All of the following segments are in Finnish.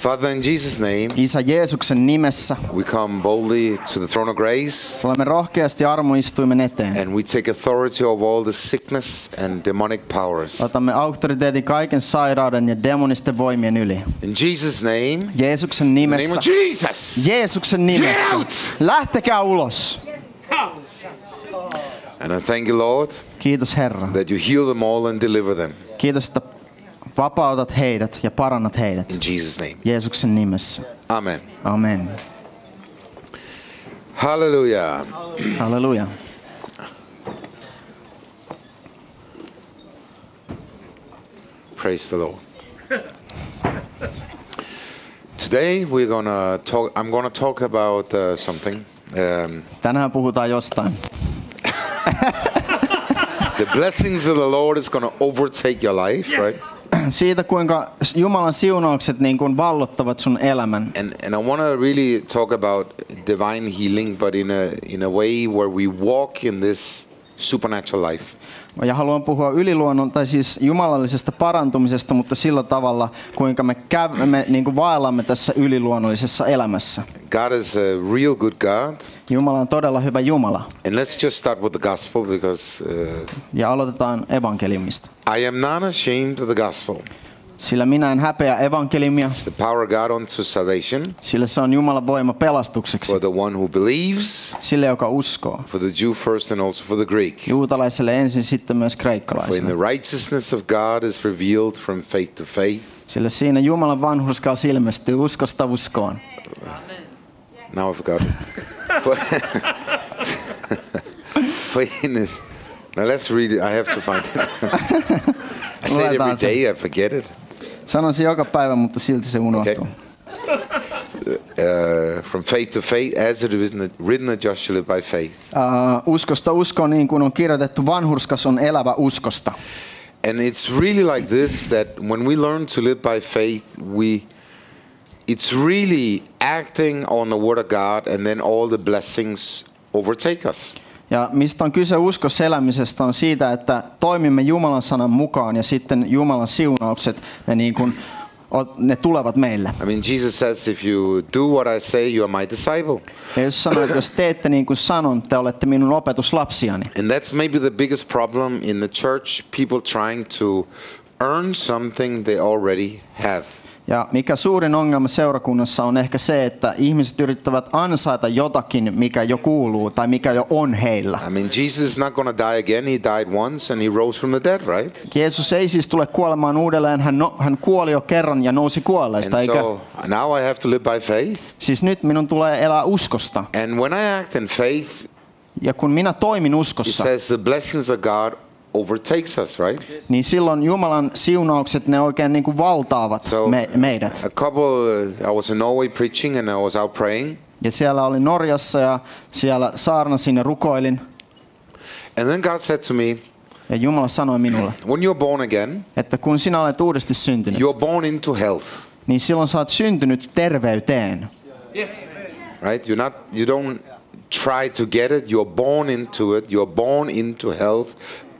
Father, in Jesus' name, Isä Jeesuksen nimessä we come boldly to the throne of grace, tulemme rohkeasti armoistuimen eteen. and we take authority over all the sickness and demonic powers. Otamme auktoriteetin kaiken sairauden ja demonisten voimien yli. In Jesus' name, Jeesuksen in the name nimessä. of Jesus, Jeesuksen nimessä. Get out! Lähtekää ulos. and I thank you, Lord, Kiitos Herra. that you heal them all and deliver them. Kiitos, että vapautat heidät ja parannat heidät. In Jesus' name, Jeesuksen nimessä. amen. Amen. Hallelujah. Halleluja. Praise the Lord. Today I'm gonna talk about something. Tänään puhutaan jostain. The blessings of the Lord is gonna overtake your life, right? Siitä, kuinka Jumalan siunaukset niin kuin vallottavat sun elämän. And I want to really talk about divine healing, but in a way where we walk in this supernatural life. Ja haluan puhua siis jumalallisesta parantumisesta, mutta sillä tavalla, kuinka me niin kuin vaellamme tässä yliluonnollisessa elämässä. God is a real good God. Jumala on todella hyvä Jumala. And let's just start with the gospel because Ja aloitetaan evankeliumista. I am not ashamed of the gospel. Sillä minä en häpeä evankeliumia, It's the power of God unto salvation sillä se on Jumalan voima pelastukseksi. for the one who believes, Sille, joka uskoo. for the Jew first and also for the Greek. Juutalaiselle ensin, sitten myös For in kreikkalaiselle. the righteousness of God is revealed from faith to faith. Sillä siinä Jumalan vanhurskaus ilmestyy uskosta uskoon. Now I forgot it. Now let's read it. I have to find it. I say it every day, I forget it. Sanon se joka päivä, mutta silti se unohtuu. From faith to faith, as it is written that just shall live by faith. Uskosta uskoon, niin kuin on kirjoitettu, vanhurskas on elävä uskosta. And it's really like this, that when we learn to live by faith, it's really acting on the word of God, and then all the blessings overtake us. Ja mistä on kyse uskossa elämisestä on siitä, että toimimme Jumalan sanan mukaan ja sitten Jumalan siunaukset, ne tulevat meille. I mean, Jesus says, if you do what I say, you are my disciple. Ja Jeesus sanoo, että jos teette niin kuin sanon, te olette minun opetuslapsiani. And that's maybe the biggest problem in the church, people trying to earn something they already have. Ja mikä suurin ongelma seurakunnassa on ehkä se, että ihmiset yrittävät ansaita jotakin, mikä jo kuuluu tai mikä jo on heillä. I mean, Jesus is not going to die again. He died once and he rose from the dead, right? Jeesus ei siis tule kuolemaan uudelleen, hän kuoli jo kerran ja nousi kuolleista, And eikö? so now I have to live by faith. Siis nyt minun tulee elää uskosta. And when I act in faith, Ja kun minä toimin it uskossa, says the blessings of God overtakes us, right? niin silloin Jumalan siunaukset, ne oikein niin kuin valtaavat meidät. A couple, I was in Norway preaching and I was out praying. Ja siellä olin Norjassa ja siellä saarnasin ja rukoilin. And then God said to me, Ja Jumala sanoi minulle, when you're born again, että kun sinä olet uudesti syntynyt, you're born into health, niin silloin sä oot syntynyt terveyteen. right? You don't try to get it. You're born into it. You're born into health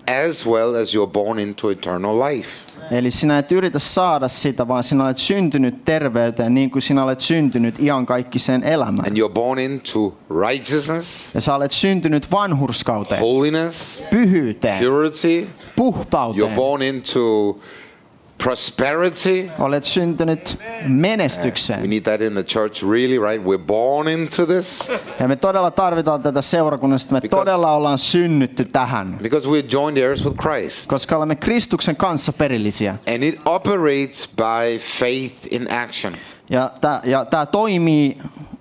as well as you're born into eternal life. Eli sinä et yritä saada sitä, vaan sinä olet syntynyt terveyteen niin kuin sinä olet syntynyt iankaikkiseen elämään. And you're born into righteousness, Ja sä olet syntynyt vanhurskauteen, holiness, pyhyyteen, purity. puhtauteen. You're born into prosperity. Olet syntynyt We menestykseen. need that in the church, really, right? We're born into this Ja me todella tarvitaan tätä seurakunnasta. Me todella ollaan synnytty tähän, because we're joined heirs with Christ. koska olemme Kristuksen kanssa perillisiä. And it operates by faith in action. Ja tämä toimii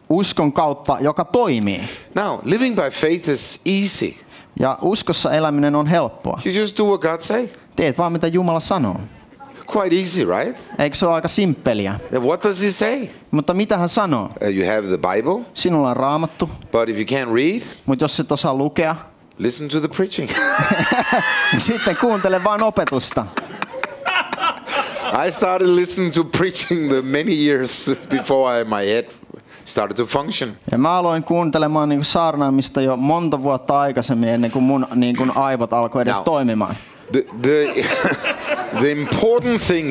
uskon kautta, joka toimii. Now, living by faith is easy. Ja uskossa eläminen on helppoa. You just do what God say. Teet vaan mitä Jumala sanoo. Quite easy, right? Eikö se ole aika simppeliä? And what does he say? Mutta mitä hän sanoo? You have the Bible, Sinulla on Raamattu, but if you can't read, mutta jos et osaa lukea, listen to the preaching. niin sitten kuuntele vaan opetusta. I started listening to preaching the many years before my head started to function. Ja mä aloin kuuntelemaan niin kuin saarnaamista jo monta vuotta aikaisemmin, ennen kuin mun niin kuin aivot alkoi edes toimimaan. the important thing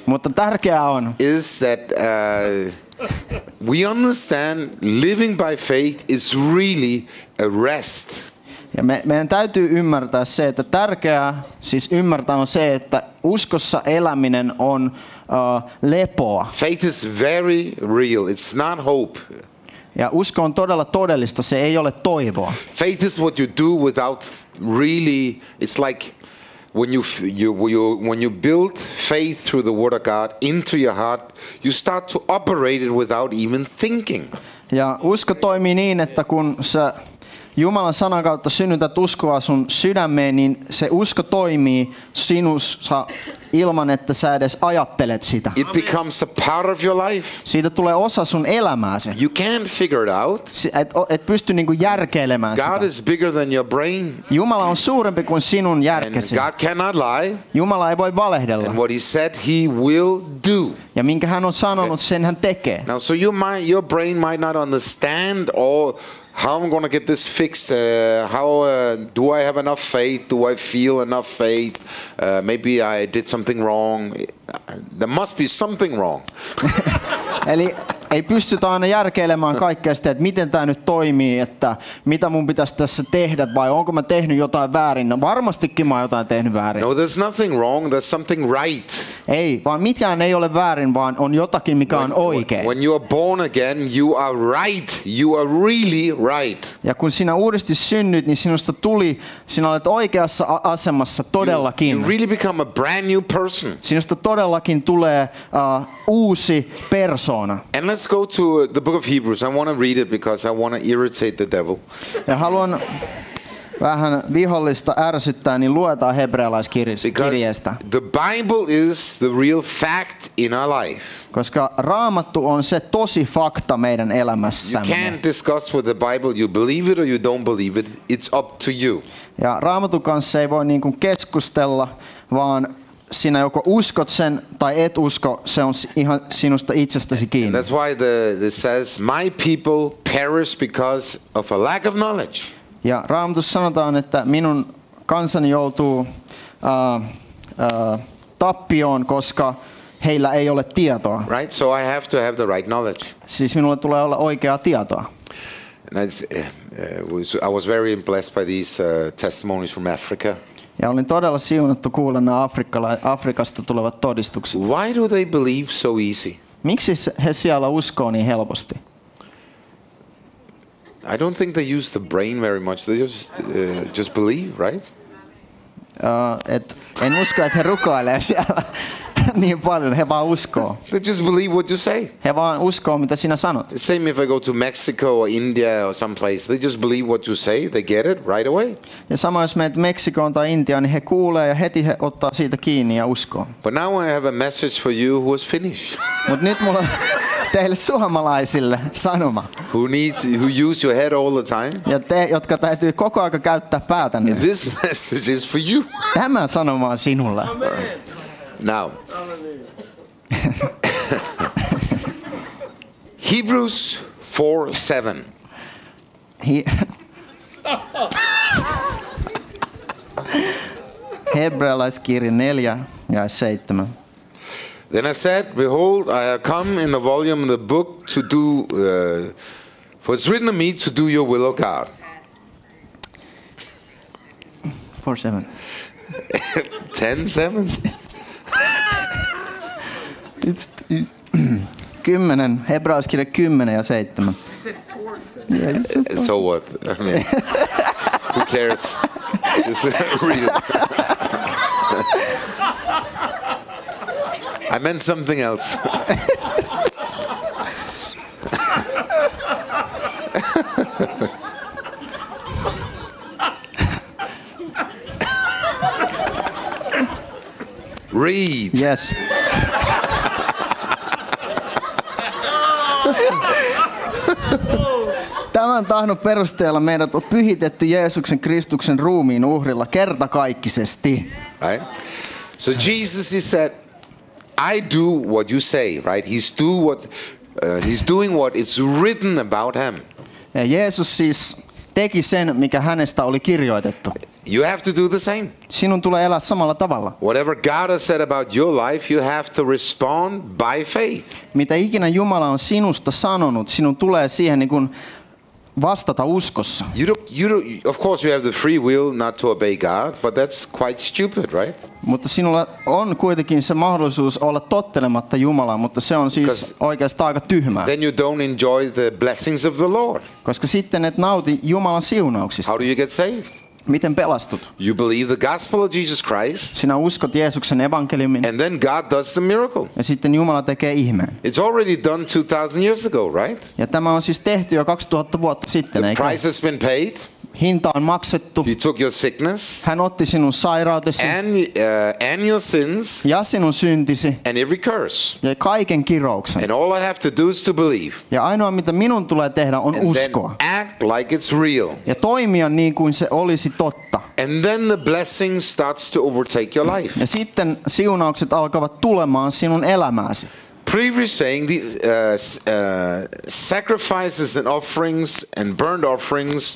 Mutta tärkeää on, is that we understand living by faith is really a rest. ja meidän täytyy ymmärtää se, että tärkeää siis ymmärtää on se, että uskossa eläminen on lepoa. Faith is very real. It's not hope. Ja usko on todella todellista, se ei ole toivoa. Faith is what you do without really. It's like when you build faith through the Word of God into your heart, you start to operate it without even thinking. Ja usko toimii niin, että kun sä Jumalan sanan kautta synnytät uskoa sun sydämeen, niin se usko toimii sinussa ilman, että sä edes ajattelet sitä. It becomes a part of your life. Siitä tulee osa sun elämääsi. You can't figure it out. Et pysty niinku järkeilemään God sitä. is bigger than your brain. Jumala on suurempi kuin sinun And järkesi. God cannot lie. Jumala ei voi valehdella. And what he said he will do. Ja minkä hän on sanonut, sen hän tekee. Now, so your brain might not understand all how I'm going to get this fixed. Do I have enough faith? Do I feel enough faith? Maybe I did something wrong. There must be something wrong. Eli ei pystytä aina järkeilemään kaikkea sitä, että miten tämä nyt toimii, että mitä mun pitäisi tässä tehdä vai onko mä tehnyt jotain väärin. No varmastikin mä oon jotain tehnyt väärin. No, there's nothing wrong. There's something right. Ei, vaan mikään ei ole väärin, vaan on jotakin, mikä on oikein. When you are born again, you are right. You are really right. Ja kun sinä uudesti synnyt, niin sinä olet oikeassa asemassa todellakin. You really become a brand new person. Sinusta todellakin tulee uusi persoona. And let's go to the book of Hebrews. I want to read it because I want to irritate the devil. Ja haluan vähän vihollista ärsyttää, niin luetaan hebrealaiskirjeestä. The Bible is the real fact in our life. Koska Raamattu on se tosi fakta meidän You elämässämme. can't discuss with the Bible. You believe it or you don't believe it. It's up to you. Ja Raamatun kanssa ei voi niin kuin keskustella, vaan sinä joko uskot sen tai et usko, se on ihan sinusta itsestäsi kiinni. That's why it says, "My people perish because of a lack of knowledge." Ja Raamatussa sanotaan, että minun kansani joutuu tappioon, koska heillä ei ole tietoa. Right? So I have to have the right knowledge. Siis minulle tulee olla oikeaa tietoa. And I was very blessed by these testimonies from Africa. Ja olin todella siunattu kuulla nämä Afrikasta tulevat todistukset. Why do they believe so easy? Miksi he siellä uskoo niin helposti? I don't think they use the brain very much. They just believe, right? En usko, että he rukoilee siellä niin paljon, he vaan uskoo. They just believe what you say. He vaan uskoo, mitä sinä sanot. Same if I go to Mexico or India or someplace, they just believe what you say. They get it right away. Ja sama jos menet Meksikoon tai Intiaan, niin he kuulee ja heti he ottaa siitä kiinni ja uskoo. But now I have a message for you who is Finnish. Mutta nyt mulla on teille suomalaisille sanoma. Who use your head all the time. Ja te, jotka täytyy koko ajan käyttää päätänne. And this message is for you. Tämä sanoma on sinulle. Now, Hebrews 4:7. Hebrealaiskirja 4 ja 7. Then I said, "Behold, I have come in the volume of the book to do, for it's written of me to do your will, O God." 4:7. 10:7. 10, Hebrealaiskirja 10 ja 7. So what? I mean, who cares? Just read it. I meant something else. Read. Yes. Tämän tahdon perusteella meidät on pyhitetty Jeesuksen Kristuksen ruumiin uhrilla kertakaikkisesti. Right? So Jesus, he said, I do what you say, right? He's doing what it's written about him. Ja Jeesus siis teki sen, mikä hänestä oli kirjoitettu. You have to do the same. Sinun tulee elää samalla tavalla. Whatever God has said about your life, you have to respond by faith. Mitä ikinä Jumala on sinusta sanonut, sinun tulee siihen niin kuin vastata uskossa. Of course you have the free will not to obey God, but that's quite stupid, right? Mutta sinulla on kuitenkin se mahdollisuus olla tottelematta Jumalaa, mutta se on siis oikeastaan aika tyhmää. Then you don't enjoy the blessings of the Lord. Koska sitten et nauti Jumalan siunauksista. How do you get saved? Miten pelastud? You believe the gospel of Jesus Christ. Sinä uskot Jeesuksen evankeliumin. And then God does the miracle. Ja sitten Jumala tekee ihmeen. It's already done 2000 years ago, right? Ja tämä on siis tehty jo 2000 vuotta sitten, The eikö? price has been paid. Hinta on maksettu. He took your sickness Hän otti sinun sairautesi and your sins ja sinun syntisi and every curse. ja kaiken kirouksen. And all I have to do is to believe. Ja ainoa mitä minun tulee tehdä on And then uskoa. act like it's real. Ja toimia niin kuin se olisi totta. And then the blessing starts to overtake your life. Ja sitten siunaukset alkavat tulemaan sinun elämääsi. Previous saying these sacrifices and offerings and burnt offerings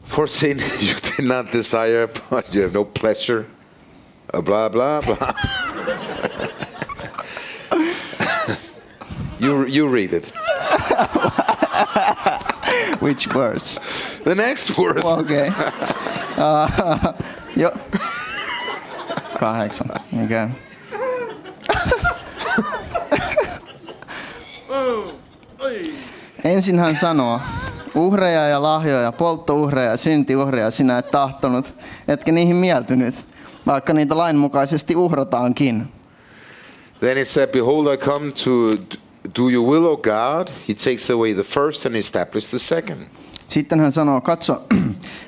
for sin you did not desire, but you have no pleasure. Blah blah blah. You read it. Which verse? The next verse. Okei. Jo. 8. Okay. Ensin hän sanoo, uhreja ja lahjoja, polttouhreja ja syntiuhreja sinä et tahtonut, etkä niihin mieltynyt, vaikka niitä lainmukaisesti uhrataankin. Then it said, behold, I come to do your will, O God. He takes away the first and establishes the second. Sitten hän sanoo, katso,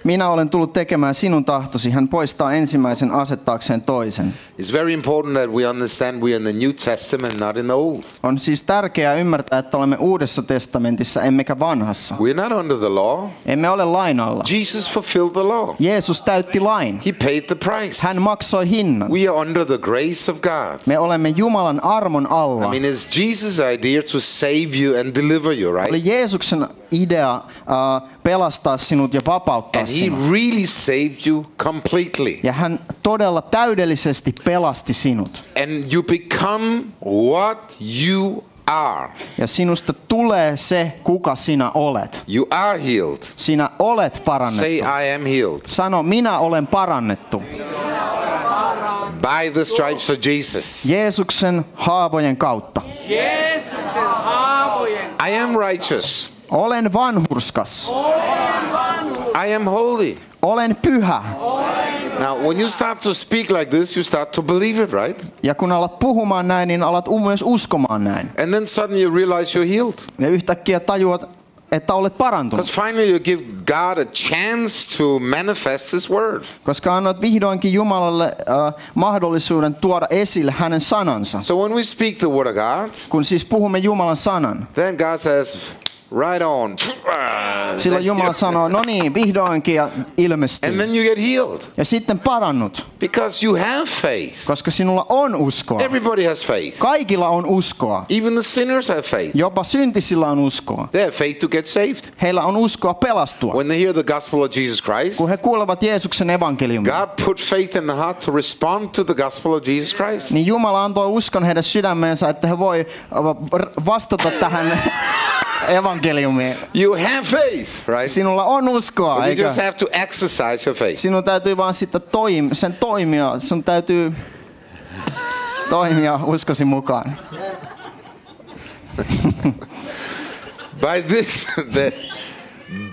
minä olen tullut tekemään sinun tahtosi. Hän poistaa ensimmäisen asettaakseen toisen. It's very important that we understand we are in the New Testament, not in the Old. On siis tärkeää ymmärtää, että olemme Uudessa testamentissa, emmekä vanhassa. We're not under the law. Emme ole lain alla. Jesus fulfilled the law. Jeesus täytti lain. He paid the price. Hän maksoi hinnan. We are under the grace of God. Me olemme Jumalan armon alla. I mean, it's Jesus' idea to save you and deliver you, Oli right? Jeesuksen idea pelastaa sinut ja vapauttaa And He sinut. really saved you completely. Ja hän todella täydellisesti pelasti sinut. And you become what you are. Ja sinusta tulee se, kuka sinä olet. You are healed. Sinä olet Say, parannettu. I am healed. Sano, minä olen parannettu. By the stripes of Jesus. Jeesuksen haavojen kautta. Jeesuksen haavojen. I am righteous. Olen vanhurskas. I am holy. Olen pyhä. Now, when you start to speak like this, you start to believe it, right? Ja kun alat puhumaan näin, niin alat myös uskomaan näin. And then suddenly you realize you're healed. Ja yhtäkkiä tajuat, että olet parantunut. Because finally you give God a chance to manifest His word. Koska annoit vihdoinkin Jumalalle mahdollisuuden tuoda esille hänen sanansa. So when we speak the word of God, Kun siis puhumme Jumalan sanan, then God says, right on. silloin Jumala sanoo, no niin, vihdoinkin ja ilmestyy. And then you get healed. Ja sitten parannut, Because you have faith. koska sinulla on uskoa. Everybody has faith. Kaikilla on uskoa. Even the sinners have faith. Jopa syntisillä on uskoa. They have faith to get saved. Heillä on uskoa pelastua. When they hear the gospel of Jesus Christ, Kun he kuulevat Jeesuksen evankeliumin, God put faith in the heart to respond to the gospel of Jesus Christ. niin Jumala antoi uskon heidän sydämeensä, että he voi vastata tähän evankeliumiin. You have faith, right? Sinulla on uskoa, But you eikö? just have to exercise your faith. Sinun täytyy vaan sitten sen toimia. Sinun täytyy toimia uskosi mukaan.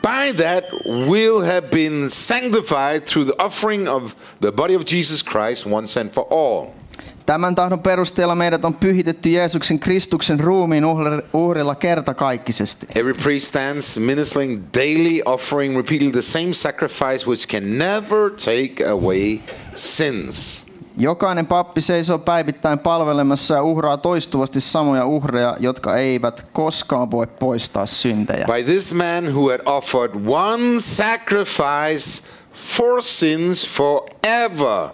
By that will have been sanctified through the offering of the body of Jesus Christ once and for all. Tämän tahdon perusteella meidät on pyhitetty Jeesuksen Kristuksen ruumiin uhrilla kertakaikkisesti. Every priest stands ministering daily, offering repeatedly the same sacrifice which can never take away sins. Jokainen pappi seisoo päivittäin palvelemassa ja uhraa toistuvasti samoja uhreja, jotka eivät koskaan voi poistaa syntejä. By this man who had offered one sacrifice for sins forever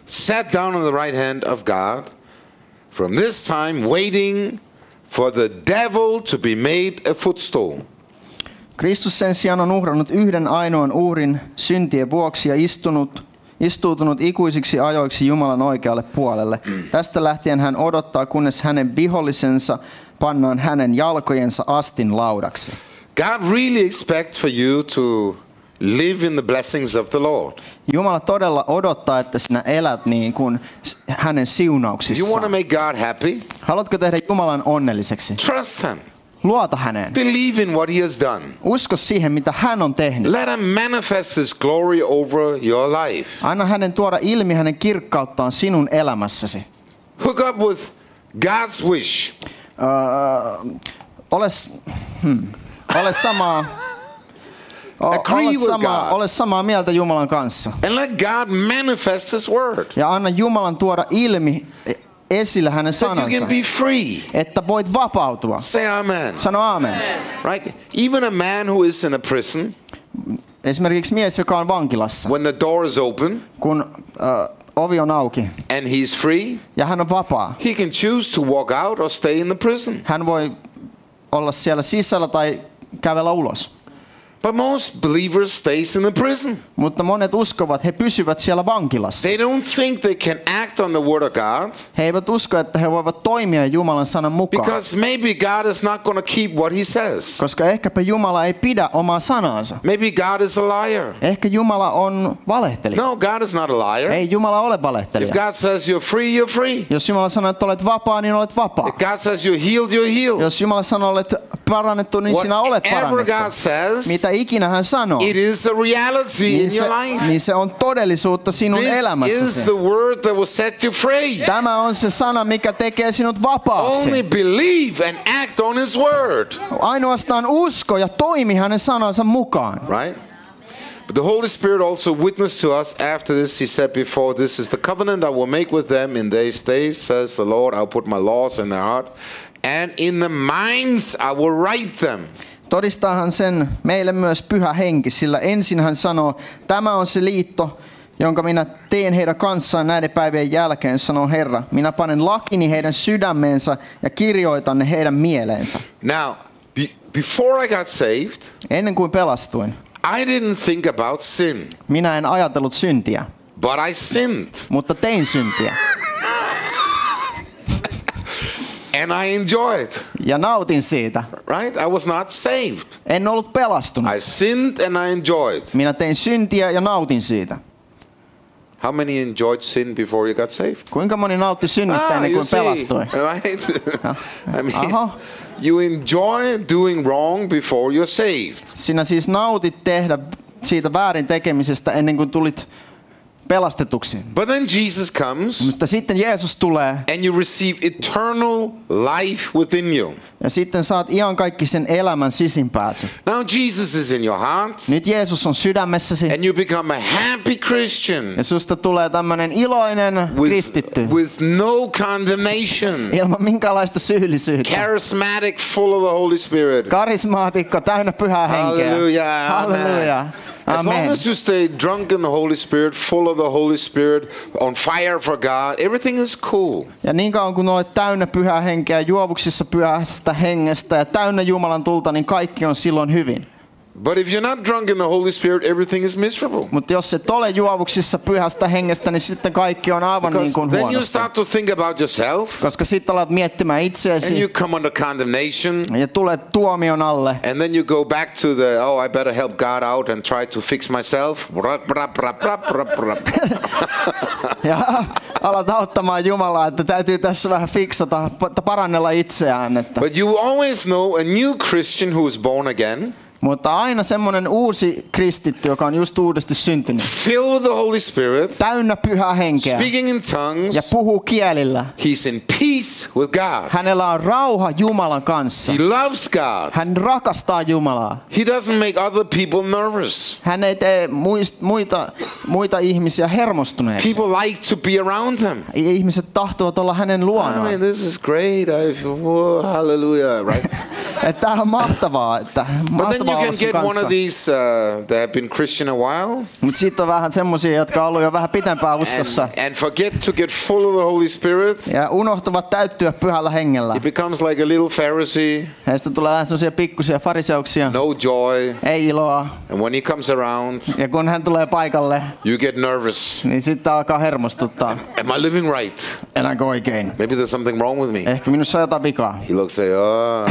sat down on the right hand of God, from this time waiting for the devil to be made a footstool. Kristus sen sijaan on uhrannut yhden ainoan uhrin syntien vuoksi ja istuutunut ikuisiksi ajoiksi Jumalan oikealle puolelle. Tästä lähtien hän odottaa, kunnes hänen vihollisensa pannaan hänen jalkojensa astin laudaksi. God really expects for you to live in the blessings of the Lord. Jumala todella odottaa, että sinä elät niin kuin hänen You want siunauksissaan. to make God happy? Haluatko tehdä Jumalan onnelliseksi? Trust Him. Luota häneen. Believe in what He has done. Usko siihen, mitä hän on tehnyt. Let Him manifest His glory over your life. Anna hänen tuoda ilmi hänen kirkkauttaan sinun elämässäsi. Hook up with God's wish. Ole samaa mieltä Jumalan kanssa. And let God manifest His word. Ja anna Jumalan tuoda ilmi esille hänen That you sanansa. can be free. Että voit vapautua. Say amen. Sano aamen. Right? Even a man who is in a prison, Esimerkiksi mies, joka on vankilassa. when the door is open Kun ovi on auki and he's free, ja hän on vapaa. he can choose to walk out or stay in the prison. Hän voi olla siellä sisällä tai kävellä ulos. But most believers stays in the prison. Mutta monet uskovat, he pysyvät siellä vankilassa. They don't think they can act on the word of God He eivät usko, että he voivat toimia Jumalan sanan mukaan. because maybe God is not going to keep what He says. Koska ehkäpä Jumala ei pidä omaa sanaansa. Maybe God is a liar. Ehkä Jumala on valehtelija. No, God is not a liar. Ei Jumala ole If valehtelija. God says you're free, you're free. Jos Jumala sanoo, että olet vapaa, niin olet vapaa. If God says you're healed, you're healed. Jos Jumala sanoo, että olet parannettu, niin sinä olet Whatever God parannettu. says, Mitä ikinä hän sanoo, it is a reality in your life. niin se on todellisuutta sinun This is elämässäsi. the word that will set you free. Tämä on se sana, mikä tekee sinut Only vapaaksi. believe and act on His word. Ainoastaan usko ja toimi hänen sanansa mukaan. Right? But the Holy Spirit also witnessed to us after this. He said before, this is the covenant I will make with them in these days, says the Lord. I'll put my laws in their heart, and in the minds I will write them. Todistaahan sen meille myös Pyhä Henki, sillä ensin hän sanoo, tämä on se liitto, jonka minä teen heidän kanssaan näiden päivien jälkeen, sanoo Herra. Minä panen lakini heidän sydämeensä ja kirjoitan ne heidän mieleensä. Now, before I got saved, Ennen kuin pelastuin, I didn't think about sin, minä en ajatellut syntiä, but I sinned, mutta tein syntiä. and I enjoyed. Ja nautin siitä. Right? I was not saved. En ollut pelastunut. I sinned and I enjoyed. Minä tein syntiä ja nautin siitä. How many enjoyed sin before you got saved? Kuinka moni nautti synnistä ennen you kuin see, pelastui? right? I mean, Aha. you enjoy doing wrong before you're saved. Sinä siis nautit tehdä siitä väärin tekemisestä ennen kuin tulit pelastetuksi. But then Jesus comes Mutta sitten Jeesus tulee and you receive eternal life within you. ja sitten saat iankaikkisen elämän sisimpääsi. Now Jesus is in your heart Nyt Jeesus on sydämessäsi and you become a happy Christian ja susta tulee tämmönen iloinen kristitty with no condemnation, ilman minkäänlaista syyllisyyttä. charismatic, full of the Holy Spirit. Karismaatikko täynnä Pyhää Henkeä. Hallelujah. Halleluja. As long Amen. as you stay drunk in the Holy Spirit, full of the Holy Spirit, on fire for God, everything is cool. Ja niin kauan kun olet täynnä Pyhää Henkeä, juovuksissa Pyhästä Hengestä ja täynnä Jumalan tulta, niin kaikki on silloin hyvin. But if you're not drunk in the Holy Spirit, everything is miserable. Mutta jos et ole juovuksissa Pyhästä Hengestä, niin sitten kaikki on aivan niin kuin Then you huonosti. start to think about yourself Koska sitten alat miettimään and itseäsi you come under condemnation. ja tulet tuomion alle. And then you go back to the, I better help God out and try to fix myself. Ja alat auttamaan Jumalaa, että täytyy tässä vähän fiksata, parannella itseään. Että. But you always know a new Christian who is born again, Mutta aina semmoinen uusi kristitty, joka on just uudesti syntynyt, filled with the Holy Spirit, täynnä Pyhää Henkeä speaking in tongues, ja puhuu kielillä. he's in peace with God. Hänellä on rauha Jumalan kanssa. He loves God. Hän rakastaa Jumalaa. He doesn't make other people nervous. Hän ei tee muita ihmisiä hermostuneeksi. People like to be around him. Ihmiset tahtovat olla hänen I luonaan. mean, this is great. Hallelujah, right? Että tää on mahtavaa, että But then mahtavaa you olla can sun get one kanssa. of these that have been Christian a while Mutta sitten on vähän semmosia, jotka on ollut jo vähän pitempään uskossa. and forget to get full of the Holy Spirit. Ja unohtavat täyttyä pyhällä hengellä. He becomes like a little Pharisee, Heistä tulee vähän semmosia pikkusia fariseuksia. no joy. Ei iloa. And when he comes around, Ja kun hän tulee paikalle, you get nervous. niin sitten alkaa hermostuttaa. Am I living right? Elänkö oikein? Maybe there's something wrong with me. Ehkä minussa on jotain vikaa. He looks like, oh.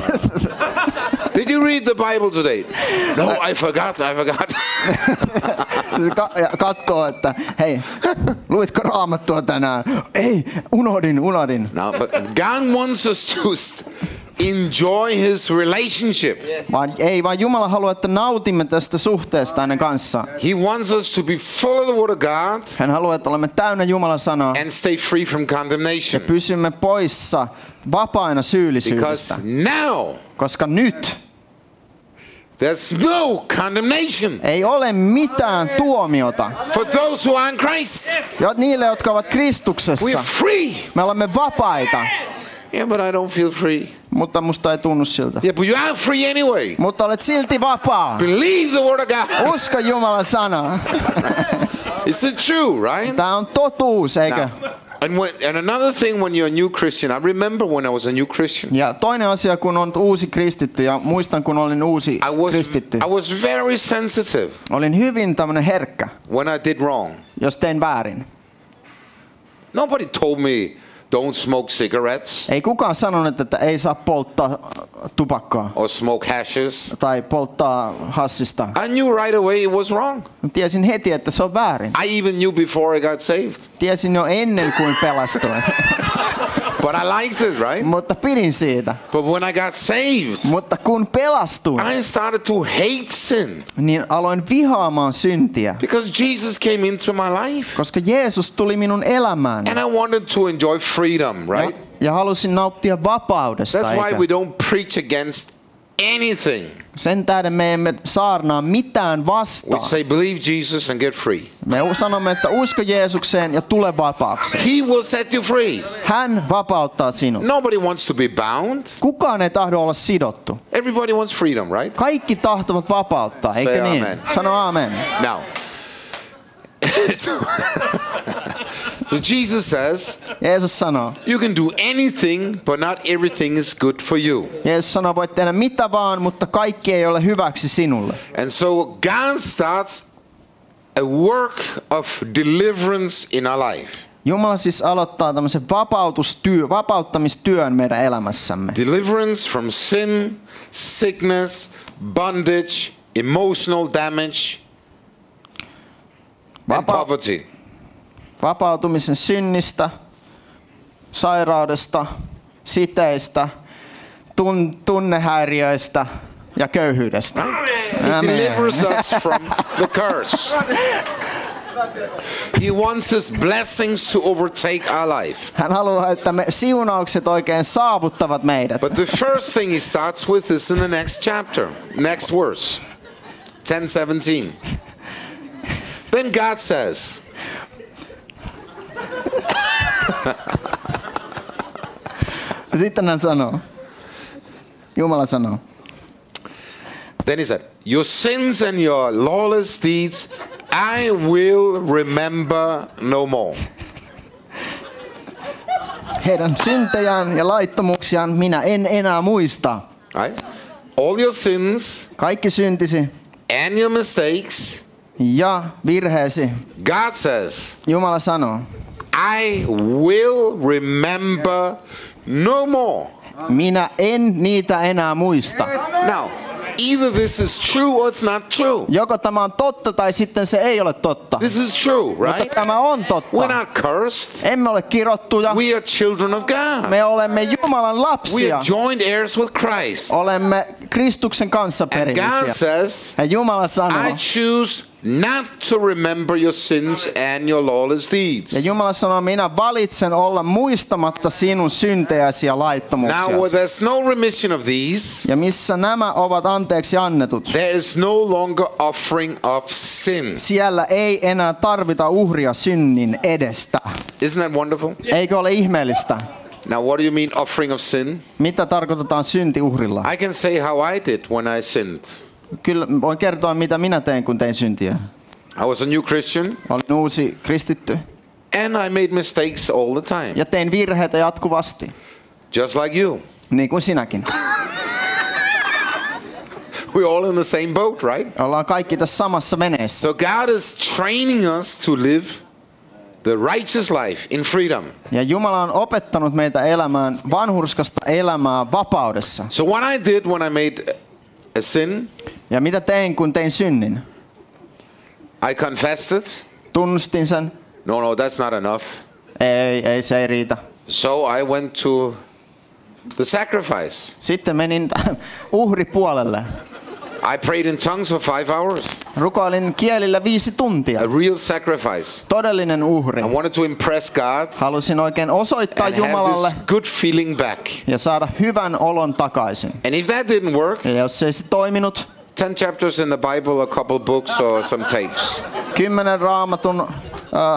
Did you read the Bible today? No, I forgot. Ja katsoo, että hei, luitko raamattua tänään? Ei, unohdin. No, but God wants us to enjoy his relationship. Vaan Jumala haluaa, että nautimme tästä suhteesta hänen kanssaan. He wants us to be full of the Word of God Hän haluaa, että olemme täynnä Jumalan sanaa and stay free from ja condemnation. pysymme poissa vapaina syyllisyydestä. Because now Koska nyt there's no condemnation ei ole mitään tuomiota. for those who are in Christ. Niille, jotka ovat Kristuksessa, We are free. me olemme vapaita. Yeah, but I don't feel free. Mutta musta ei tunnu siltä. Yeah, but you are free anyway. Mutta olet silti vapaa. Believe the Word of God. Usko Jumalan sanaa. Is it true, right? Tämä on totuus, eikö? And another thing when you're a new Christian, I remember when I was a new Christian. Ja toinen asia, kun on uusi kristitty, ja muistan, kun olin uusi kristitty. I was very sensitive Olin hyvin tämmönen herkkä, when I did wrong. jos tein väärin. Nobody told me don't smoke cigarettes Ei kukaan sanonut, että ei saa polttaa tupakkaa or smoke hashes. tai polttaa hassista. I knew right away it was wrong. Tiesin heti, että se on väärin. I even knew before I got saved. Tiesin jo ennen kuin pelastuin. But I liked it, right? Mutta pidin siitä. But when I got saved, Mutta kun pelastuin, I started to hate sin niin aloin vihaamaan syntiä. because Jesus came into my life. Koska Jeesus tuli minun elämääni. And I wanted to enjoy freedom, right? Ja halusin nauttia vapaudesta. That's why Eikä? we don't preach against anything. Sen tähden me emme saarnaa mitään We vastaan. say believe Jesus and get free. Me sanomme, että usko Jeesukseen ja tule vapaaksi. He will set you free. Hän vapauttaa sinut. Nobody wants to be bound. Kukaan ei tahdo olla sidottu. Everybody wants freedom, right? Kaikki tahtovat vapauttaa, eikö Say niin? amen. Sano amen. Now, so Jesus says, Jeesus sanoo. you can do anything, but not everything is good for you. Jeesus sanoo, voit tehdä mitä vaan, mutta kaikki ei ole hyväksi sinulle. And so God starts a work of deliverance in our life. Jumala siis aloittaa tämmöisen vapauttamistyön meidän elämässämme. Deliverance from sin, sickness, bondage, emotional damage, and poverty. Vapautumisen synnistä, sairaudesta, siteistä, tunnehäiriöistä ja köyhyydestä. He delivers us from the curse. He wants his blessings to overtake our life. Hän haluaa, että me siunaukset oikein saavuttavat meidät. But the first thing he starts with is in the next chapter, next verse, 10:17. Then God says, Sitten hän sanoo. Jumala sanoo. then he said, your sins and your lawless deeds I will remember no more. Heidän syntejään ja laittomuuksiaan minä en enää muista. Right? All your sins Kaikki syntisi and your mistakes, ja virheesi. God says, Jumala sanoo. I will remember no more. Minä en niitä enää muista. Now, either this is true or it's not true. Joko tämä on totta tai sitten se ei ole totta. This is true, Mutta right? tämä on totta. We're not cursed. Emme ole kirottuja. We are children of God. Me olemme Jumalan We lapsia. are joined heirs with Christ. Olemme Kristuksen kanssa And God perillisiä. says, Ja Jumala sanoo. I choose not to remember your sins and your lawless Ja deeds. Jumala sanoo, minä valitsen olla muistamatta sinun syntejäsi ja Now, where laittomuksiasi. there's no remission of these, Ja missä nämä ovat anteeksi annetut. there is no longer offering of sin. Siellä ei enää tarvita uhria synnin edestä. Isn't that wonderful? Eikö ole ihmeellistä? Now, what do you mean offering of sin? Mitä tarkoitetaan syntiuhrilla? I can say how I did when I sinned. Kyllä voin kertoa, mitä minä tein, kun tein syntiä. I was a new Christian, Olin uusi kristitty and I made mistakes all the time, ja tein virheitä jatkuvasti, just like you. niin kuin sinäkin. We're all in the same boat, right? Ollaan kaikki tässä samassa veneessä. So God is training us to live the righteous life in freedom. Ja Jumala on opettanut meitä elämään vanhurskasta elämää vapaudessa. So what I did when I made a sin, Ja mitä tein, kun tein synnin? I confessed it. Tunnustin sen. No, that's not enough. Ei, se ei riitä. So I went to the sacrifice. Sitten menin uhripuolelle. I prayed in tongues for 5 hours. Rukoilin kielillä 5 tuntia. A real sacrifice. Todellinen uhri. I wanted to impress God Halusin oikein osoittaa and have Jumalalle this good feeling back. ja saada hyvän olon takaisin. And if that didn't work, Ja jos ei se toiminut, 10 chapters in the Bible, a couple books or some tapes. 10 raamatun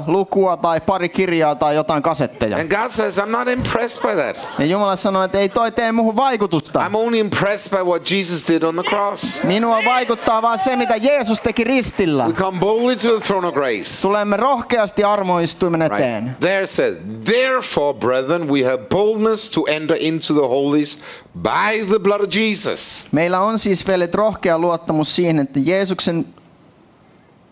lukua tai pari kirjaa tai jotain kasetteja. And God says, I'm not impressed by that. Ja Jumala sanoi, että ei toi tee muuhun vaikutusta. I'm only impressed by what Jesus did on the cross. Minua vaikuttaa vaan se, mitä Jeesus teki ristillä. We come boldly to the throne of grace. Tulemme rohkeasti armoistuimen eteen. Right. There it said, therefore, brethren, we have boldness to enter into the holies by the blood of Jesus. Meillä on siis veljet rohkea luottamus siihen, että Jeesuksen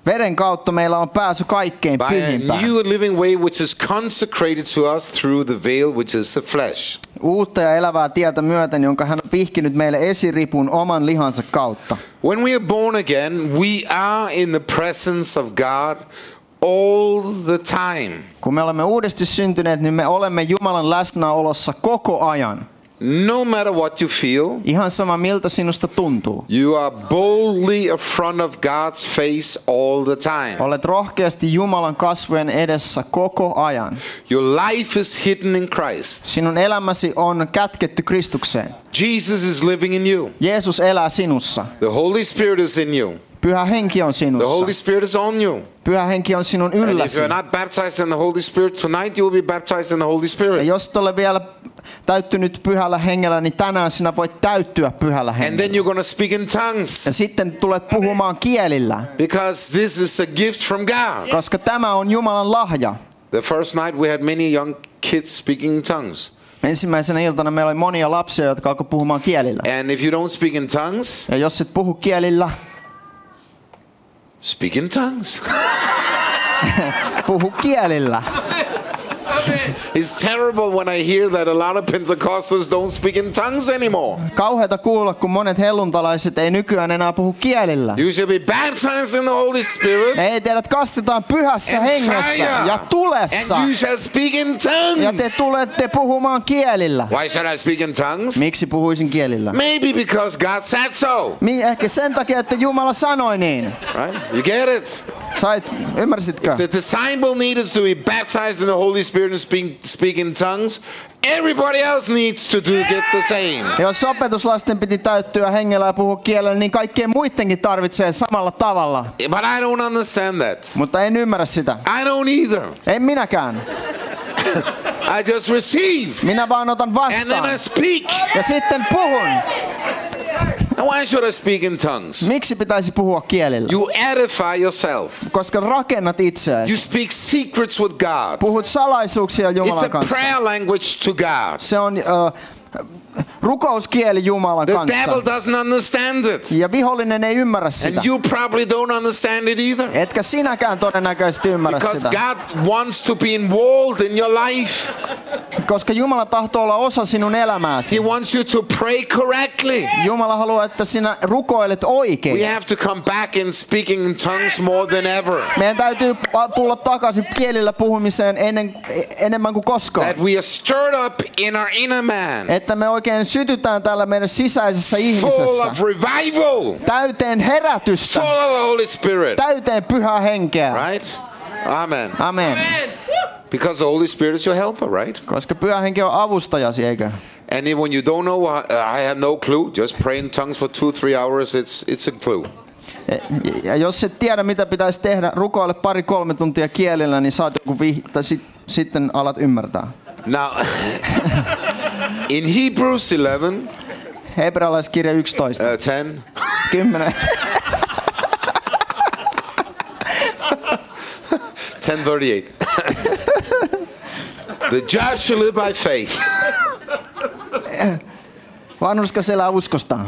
veren kautta meillä on pääsy kaikkein By a pyhimpään. new and living way which is consecrated to us through the veil which is the flesh. Uutta ja elävää tietä myöten, jonka hän on vihkinyt meille esiripun oman lihansa kautta. When we are born again, we are in the presence of God all the time. Kun me olemme uudesti syntyneet, niin me olemme Jumalan läsnäolossa koko ajan. No matter what you feel, Ihan sama miltä sinusta tuntuu. you are boldly in front of God's face all the time. Olet rohkeasti Jumalan kasvojen edessä koko ajan. Your life is hidden in Christ. Sinun elämäsi on kätketty Kristukseen. Jesus is living in you. Jeesus elää sinussa. The Holy Spirit is in you. Pyhä henki on The Holy sinussa. Spirit is on you. Pyhä henki on sinun And if ylläsi. you're not baptized in the Holy Spirit tonight, you will be baptized in the Holy Ja Spirit. jos et ole vielä täyttynyt pyhällä hengellä, niin tänään sinä voit täyttyä pyhällä And then hengellä. you're going to speak in tongues. Ja sitten tulet puhumaan kielillä, Because this is a gift from God. koska tämä on Jumalan lahja. The first night we had many young kids speaking in tongues. Ensimmäisenä iltana meillä oli monia lapsia, jotka alkoivat puhumaan kielillä. And if you don't speak in tongues, Ja jos et puhu kielillä, speak in tongues. puhu kielillä. It's terrible when I hear that a lot of Pentecostals don't speak in tongues anymore. Kauheata kuulla, kun monet helluntalaiset ei nykyään enää puhu kielillä. You should be baptized in the Holy Spirit Ei, teidät kastetaan pyhässä and hengessä fire. ja tulessa. And you shall speak in Ja te tongues. tulette puhumaan kielillä. Why should I speak in tongues? Miksi puhuisin kielillä? Maybe because God said so. Ehkä sen takia, että Jumala sanoi niin. Right? You get it? Ymmärsitkö? The disciple needed to be baptized in the Holy Spirit and speak in tongues. Everybody else needs to get the same. Jos opetuslasten piti täyttyä hengellä ja puhua kielellä, niin kaikkien muidenkin tarvitsee samalla tavalla. But I don't understand that. Mutta en ymmärrä sitä. I don't either. En minäkään. I just receive. Minä vaan otan And then vastaan. I speak. Ja sitten puhun. And why should I speak in tongues? Miksi pitäisi puhua kielillä? You edify yourself. Koska rakennat You itseäsi. speak secrets with God. Puhut salaisuuksia It's Jumalan a kanssa. prayer language to God. Se on rukouskieli Jumalan The kanssa. devil doesn't understand it. Ja vihollinen ei ymmärrä sitä. And you probably don't understand it either. Etkä sinäkään todennäköisesti ymmärrä Because sitä. God wants to be involved in your life. Koska Jumala tahtoo olla osa sinun elämääsi. He wants you to pray correctly. Jumala haluaa, että sinä rukoilet oikein. We have to come back in speaking in tongues more than ever. Meidän täytyy tulla takaisin kielillä puhumiseen enemmän kuin koskaan. That we are stirred up in our inner man. Että me oikein sytytään täällä meidän sisäisessä Full ihmisessä. of revival. Täyteen herätystä. Full of the Holy Spirit. Täyteen pyhää henkeä. Right? Amen. Amen. Because the Holy Spirit is your helper, right? Koska pyhä henki on avustajasi, eikö? And if when you don't know, I have no clue. Just pray in tongues for 2-3 hours. It's a clue. Ja jos et tiedä, mitä pitäisi tehdä, rukoile 2-3 tuntia kielellä, niin saat joku sitten alat ymmärtää. Now, in Hebrews 11, Hebrealaiskirja 11. 10, 10. 10:38. The just shall live by faith. Vanhurskas elää uskostaan.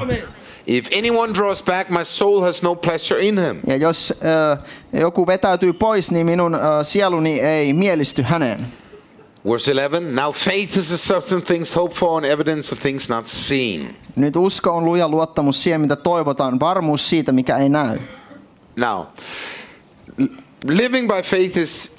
If anyone draws back, my soul has no pleasure in him. Ja jos joku vetäytyy pois, niin minun sieluni ei mielisty häneen. Verse 11, now faith is the substance of things hoped for and evidence of things not seen. Nyt usko on luja luottamus siihen, mitä toivotaan, varmuus siitä, mikä ei näy. Now, living by faith is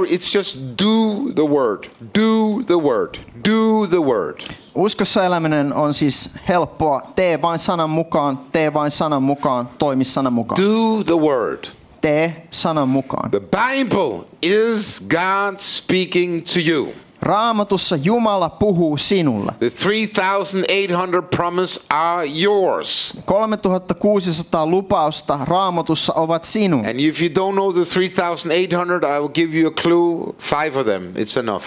it's just do the word, do the word, do the word. Uskossa eläminen on siis helppoa. Tee vain sanan mukaan, tee vain sanan mukaan, toimi sanan mukaan. Do the word. Tee sanan mukaan. The Bible is God speaking to you. Raamatussa Jumala puhuu sinulle. The 3,800 promise are yours. 3600 lupausta Raamatussa ovat sinun. And if you don't know the 3,800, I will give you a clue. 5 of them, it's enough.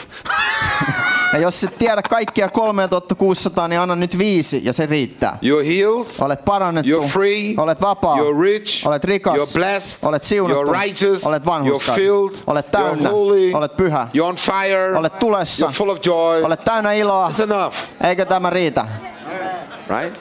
Ja jos et tiedä kaikkia 3600, niin anna nyt 5 ja se riittää. You're healed. Olet parannettu. You're free. Olet vapaa. You're rich. Olet rikas. You're blessed. Olet siunattu. You're righteous. Olet vanhurskas. You're filled. Olet täynnä. You're holy. Olet pyhä. You're on fire. Olet tulessa. You're full of joy. Olet täynnä iloa. It's enough. Eikö tämä riitä? Right?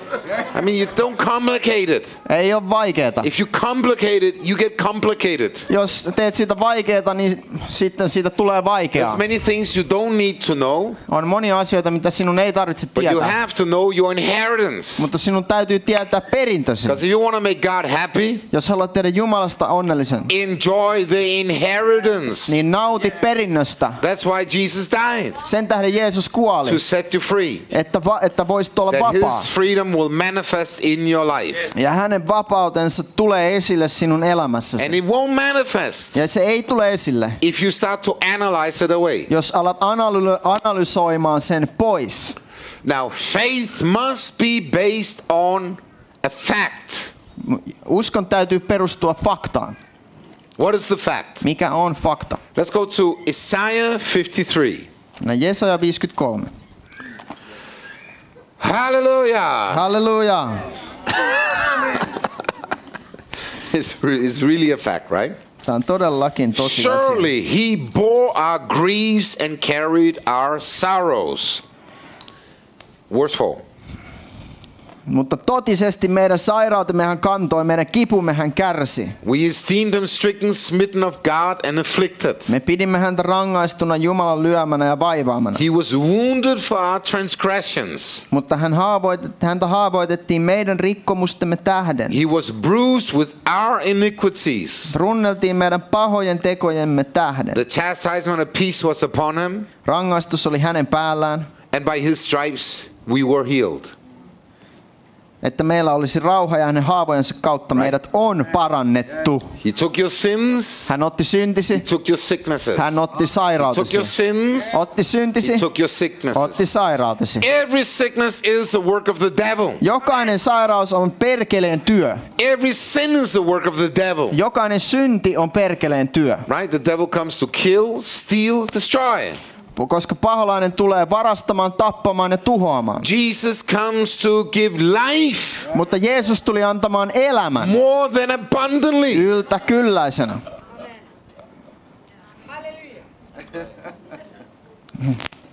I mean, you don't complicate it. Ei ole vaikeeta. If you complicate it, you get complicated. Jos teet siitä vaikeeta, niin sitten siitä tulee vaikeaa. There's many things you don't need to know. On monia asioita, mitä sinun ei tarvitse But you tietää. have to know your inheritance. Mutta sinun täytyy tietää perintösi. Because if you want to make God happy, Jos haluat tehdä Jumalasta onnellisen, enjoy the inheritance. niin nauti perinnöstä. That's why Jesus died. Sen tähden Jeesus kuoli, To set you free. että voisit olla That vapaa. his freedom will manifest in your life. Ja hänen vapautensa tulee esille sinun elämässäsi. And it won't manifest Ja se ei tule esille, if you start to analyze it away. jos alat analysoimaan sen pois. Now, faith must be based on a fact. Uskon täytyy perustua faktaan. What is the fact? Mikä on fakta? Let's go to Isaiah 53. Jesaja 53. Hallelujah! Halleluja! It's really a fact, right? Tämä on todellakin tosiasia. Surely he bore our griefs and carried our sorrows. Verse 4. Mutta totisesti meidän sairautemme hän kantoi, meidän kipumme hän kärsi. We esteemed him stricken, smitten of God, and afflicted. Me pidimme häntä rangaistuna Jumalan lyömänä ja vaivaamana. He was wounded for our transgressions. Mutta häntä haavoitettiin meidän rikkomustemme tähden. He was bruised with our iniquities. Runneltiin meidän pahojen tekojemme tähden. The chastisement of peace was upon him, Rangaistus oli hänen päällään, and by his stripes we were healed. että meillä olisi rauha ja hänen haavojensa kautta meidät on parannettu. He took your sins. Hän otti syntisi, He took your sicknesses. hän otti He took sairautesi. your sins. Otti syntisi, He took your otti sicknesses. sairautesi. Every sickness is a work of the devil. Jokainen sairaus on perkeleen työ. Every sin is the work of the devil. Jokainen synti on perkeleen työ. Right? The devil comes to kill, steal, destroy. Koska paholainen tulee varastamaan, tappamaan ja tuhoamaan. Jesus comes to give life Mutta Jeesus tuli antamaan elämän more than abundantly. yltäkylläisenä.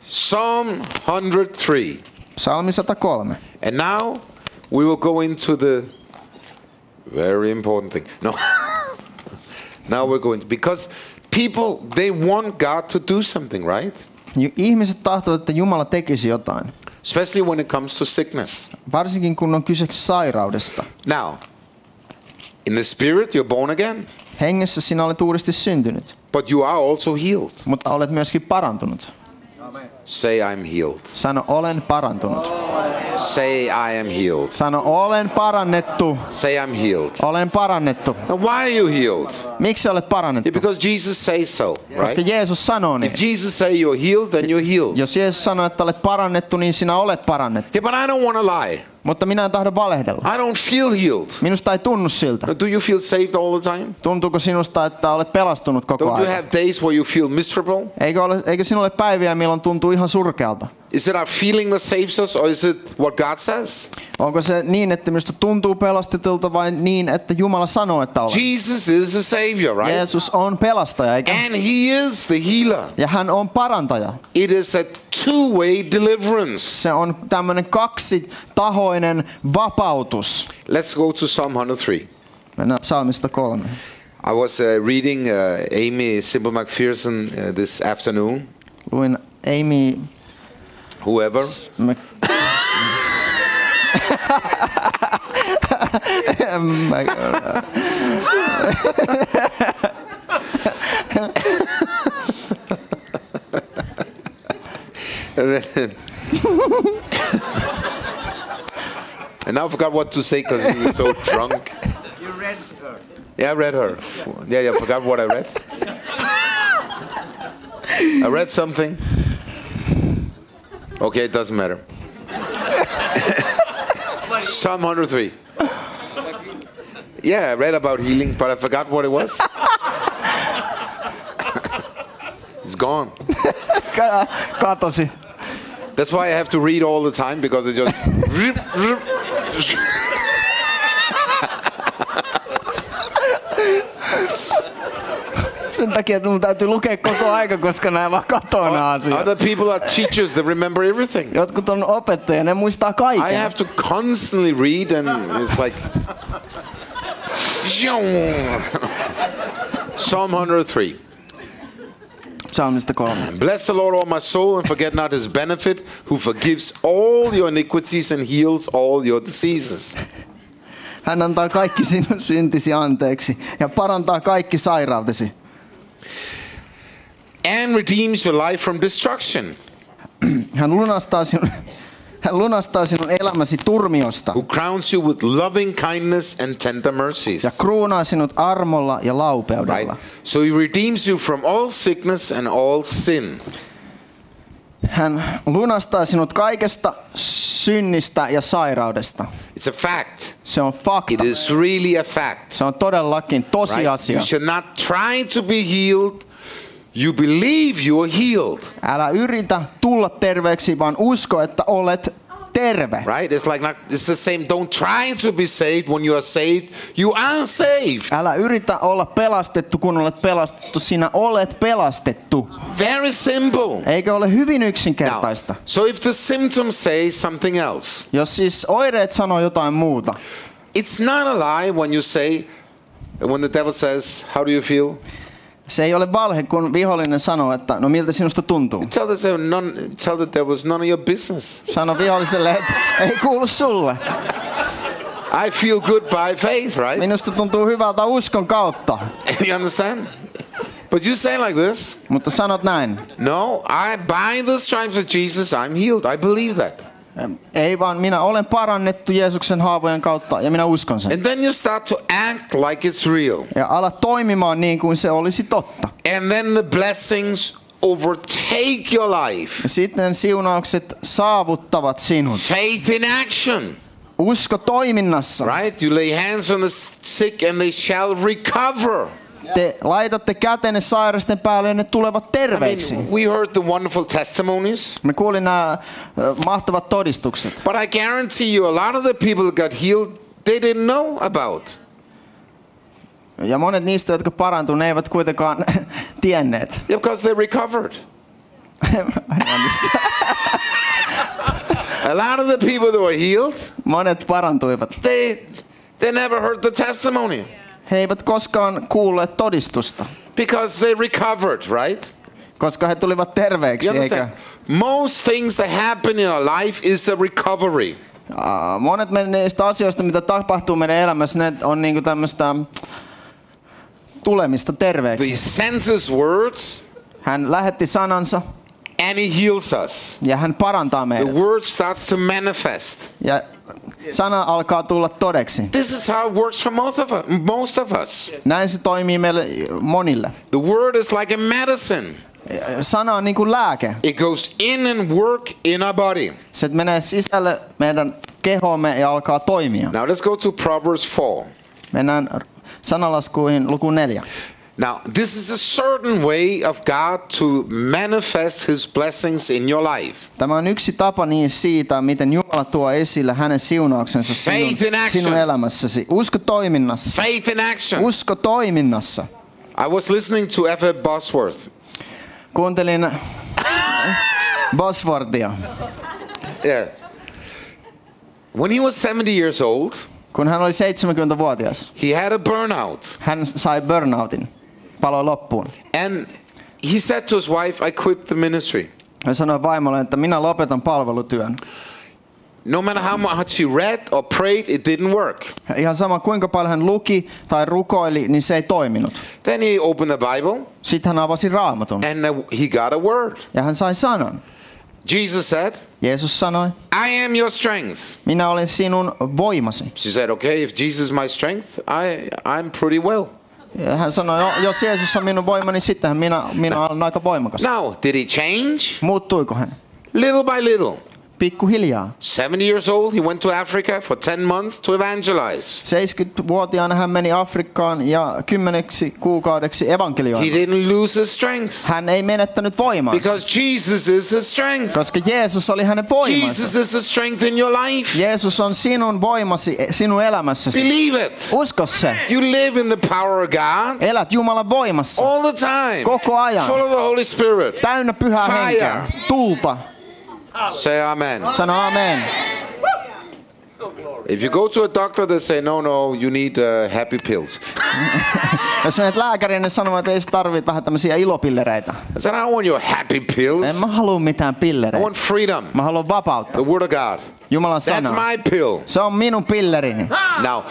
Psalm 103. Psalmi 103. And now we will go into the very important thing. No. Now we're going to, because people, they want God to do something, right? Ihmiset tahtovat, että Jumala tekisi jotain. Especially when it comes to sickness. Varsinkin kun on kyse sairaudesta. Now, in the spirit, you're born again, Hengessä sinä olet uudesti syntynyt, but you are also healed. mutta olet myöskin parantunut. Say, I'm healed. Sano, olen parantunut. Say, I am healed. Sano, olen parannettu. Say, I'm healed. Olen parannettu. Now, why are you healed? Miksi olet parannettu? Yeah, because Jesus says so, Koska right? Jeesus sanoo niin. If Jesus say you're healed, then you're healed. Jos Jeesus sanoo, että olet parannettu, niin sinä olet parannettu. Yeah, but I don't want to lie. Mutta minä en tahdo valehdella. I don't feel healed. Minusta ei tunnu siltä. Do you feel saved all the time? Tuntuuko sinusta, että olet pelastunut koko Don't you ajan? have days where you feel miserable? Eikö sinulle päiviä, milloin tuntuu ihan surkealta? Is it our feeling that saves us, or is it what God says? Onko se niin, että minusta tuntuu pelastetulta vai niin, että Jumala sanoo, että olet? Jesus is the Savior, right? Jeesus on pelastaja, eikä? And He is the healer. Ja hän on parantaja. It is a two-way deliverance. Se on tämmöinen kaksitahoinen vapautus. Let's go to Psalm 103. Mennään psalmista 3. I was reading Amy Simple McPherson this afternoon. Luin Amy... Whoever. And now I forgot what to say because we were so drunk. You read her. Yeah, I read her. Yeah, I forgot what I read. I read something. Okay, it doesn't matter. Psalm 103. Yeah, I read about healing, but I forgot what it was. It's gone. Katosi. That's why I have to read all the time, because it just... Sen takia, että mun täytyy lukea koko aika, koska nämä vaan katoo nämä asiat. Other people are teachers, they remember everything. Jotkut on opettajia, ne muistaa I kaiken. have to constantly read, and it's like... Psalm 103. Psalmista 3. Bless the Lord, all my soul, and forget not His benefit, who forgives all your iniquities and heals all your diseases. Hän antaa kaikki sinun syntisi anteeksi ja parantaa kaikki sairautesi. And redeems your life from destruction. Hän lunastaa sinun elämäsi turmiosta Who crowns you with loving kindness and tender mercies. ja kruunaa sinut armolla ja laupeudella. Right? So He redeems you from all sickness and all sin. Hän lunastaa sinut kaikesta synnistä ja sairaudesta. It's a fact. Se on fakta. It is really a fact. Se on todellakin Right? tosiasia. You should not try to be healed. You believe you are healed. Älä yritä tulla terveeksi, vaan usko, että olet terve. Right? It's the same. Don't try to be saved. When you are saved, you are saved. Älä yritä olla pelastettu, kun olet pelastettu. Sinä olet pelastettu. Very simple. Eikö ole hyvin Now, yksinkertaista? so if the symptoms say something else, Jos siis oireet sanoo jotain muuta, it's not a lie when you say, when the devil says, "How do you feel?" se ei ole valhe, kun vihollinen sanoo, että no miltä sinusta tuntuu. Tell the devil it's none of your business. Sano viholliselle, että ei kuulu sulle. I feel good by faith, right? Minusta tuntuu hyvältä uskon kautta. You understand? But you say like this. Mutta sanot näin. No, by the stripes of Jesus, I'm healed. I believe that. Ei vaan, minä olen parannettu Jeesuksen haavojen kautta ja minä uskon sen. And then you start to act like it's real. Ja ala toimimaan niin kuin se olisi totta. And then the blessings overtake your life. Ja sitten siunaukset saavuttavat sinut. Faith in action. Usko toiminnassa. Right? You lay hands on the sick and they shall recover. Te laitatte kätenne sairasten päälle ja ne tulevat terveiksi. We heard the wonderful testimonies. Me kuulin nämä mahtavat todistukset. But I guarantee you a lot of the people that got healed, they didn't know about. Ja monet niistä, jotka parantuivat, ne eivät kuitenkaan tienneet. Yeah, because they recovered. A lot of the people that were healed, Monet parantuivat. they never heard the testimony. He eivät koskaan kuulleet todistusta, Because they recovered, right? koska he tulivat terveeksi. You understand? Most things that happen in our life is a recovery. Monet niistä asioista, mitä tapahtuu meidän elämässä, ne on niinku tämmöistä tulemista He terveeksi. sends His words Hän lähetti sanansa and He heals us. ja hän parantaa The meidät. word starts to manifest. Ja sana alkaa tulla todeksi. This is how it works for most of us. Näin se toimii meille monille. The word is like a medicine. Sana on niin kuin lääke. It goes in and work in our body. Se menee sisälle meidän kehoomme ja alkaa toimia. Now let's go to Proverbs 4. Mennään sanalaskuihin luku 4. Now, this is a certain way of God to manifest his blessings in your life. Tämä on yksi tapa niin siitä, miten Jumala tuo esille hänen siunauksensa Faith in action. sinun elämässäsi. Usko toiminnassa. Faith in action. Usko toiminnassa. I was listening to F.F. Bosworth. Kuuntelin Bosworthia. Yeah. When he was 70 years old, Kun hän oli 70-vuotias, he had a burnout. hän sai burnoutin. Paloi loppuun. And he said to his wife, I quit the ministry. Hän sanoi vaimolle, että minä lopetan palvelutyön. No matter how much he read or prayed, it didn't work. Ihan sama kuinka paljon hän luki tai rukoili, niin se ei toiminut. Then he opened the Bible Sitten hän avasi Raamatun and he got a word. ja hän sai sanan. Jesus said, Jeesus sanoi, I am your strength. minä olen sinun voimasi. She said, okay, if Jesus is my strength, I'm pretty well. Ja hän sanoi, jos Jeesus on minun voimani, sittenhän minä olen aika voimakas. Now, did he change? Muuttuiko hän? Little by little. Pikkuhiljaa. 70 years old, he went to Africa for 10 months to evangelize. 70-vuotiaana hän meni Afrikkaan ja 10 kuukaudeksi evankelioimaan. He didn't lose his strength. Hän ei menettänyt voimaansa. Because Jesus is his strength. Koska Jeesus oli hänen voimansa. Jesus is the strength in your life. Jeesus on sinun voimasi sinun elämässäsi. Believe it. Usko se. You live in the power of God Elät Jumalan voimassa. all the time. Koko ajan. Full of the Holy Spirit. Täynnä pyhää Fire. henkeä. Tulta. Say amen. Sano amen. If you go to a doctor, they say, no, you need happy pills. Jos menet lääkäriin, niin sanovat, että ei sä tarvitse vähän tämmöisiä ilopillereitä. I said, I don't want your happy pills. En mä halua mitään I pillereitä. want freedom. Mä haluan vapautta. The word of God. Jumalan That's sana. my pill. Se on minun pillerini. Now,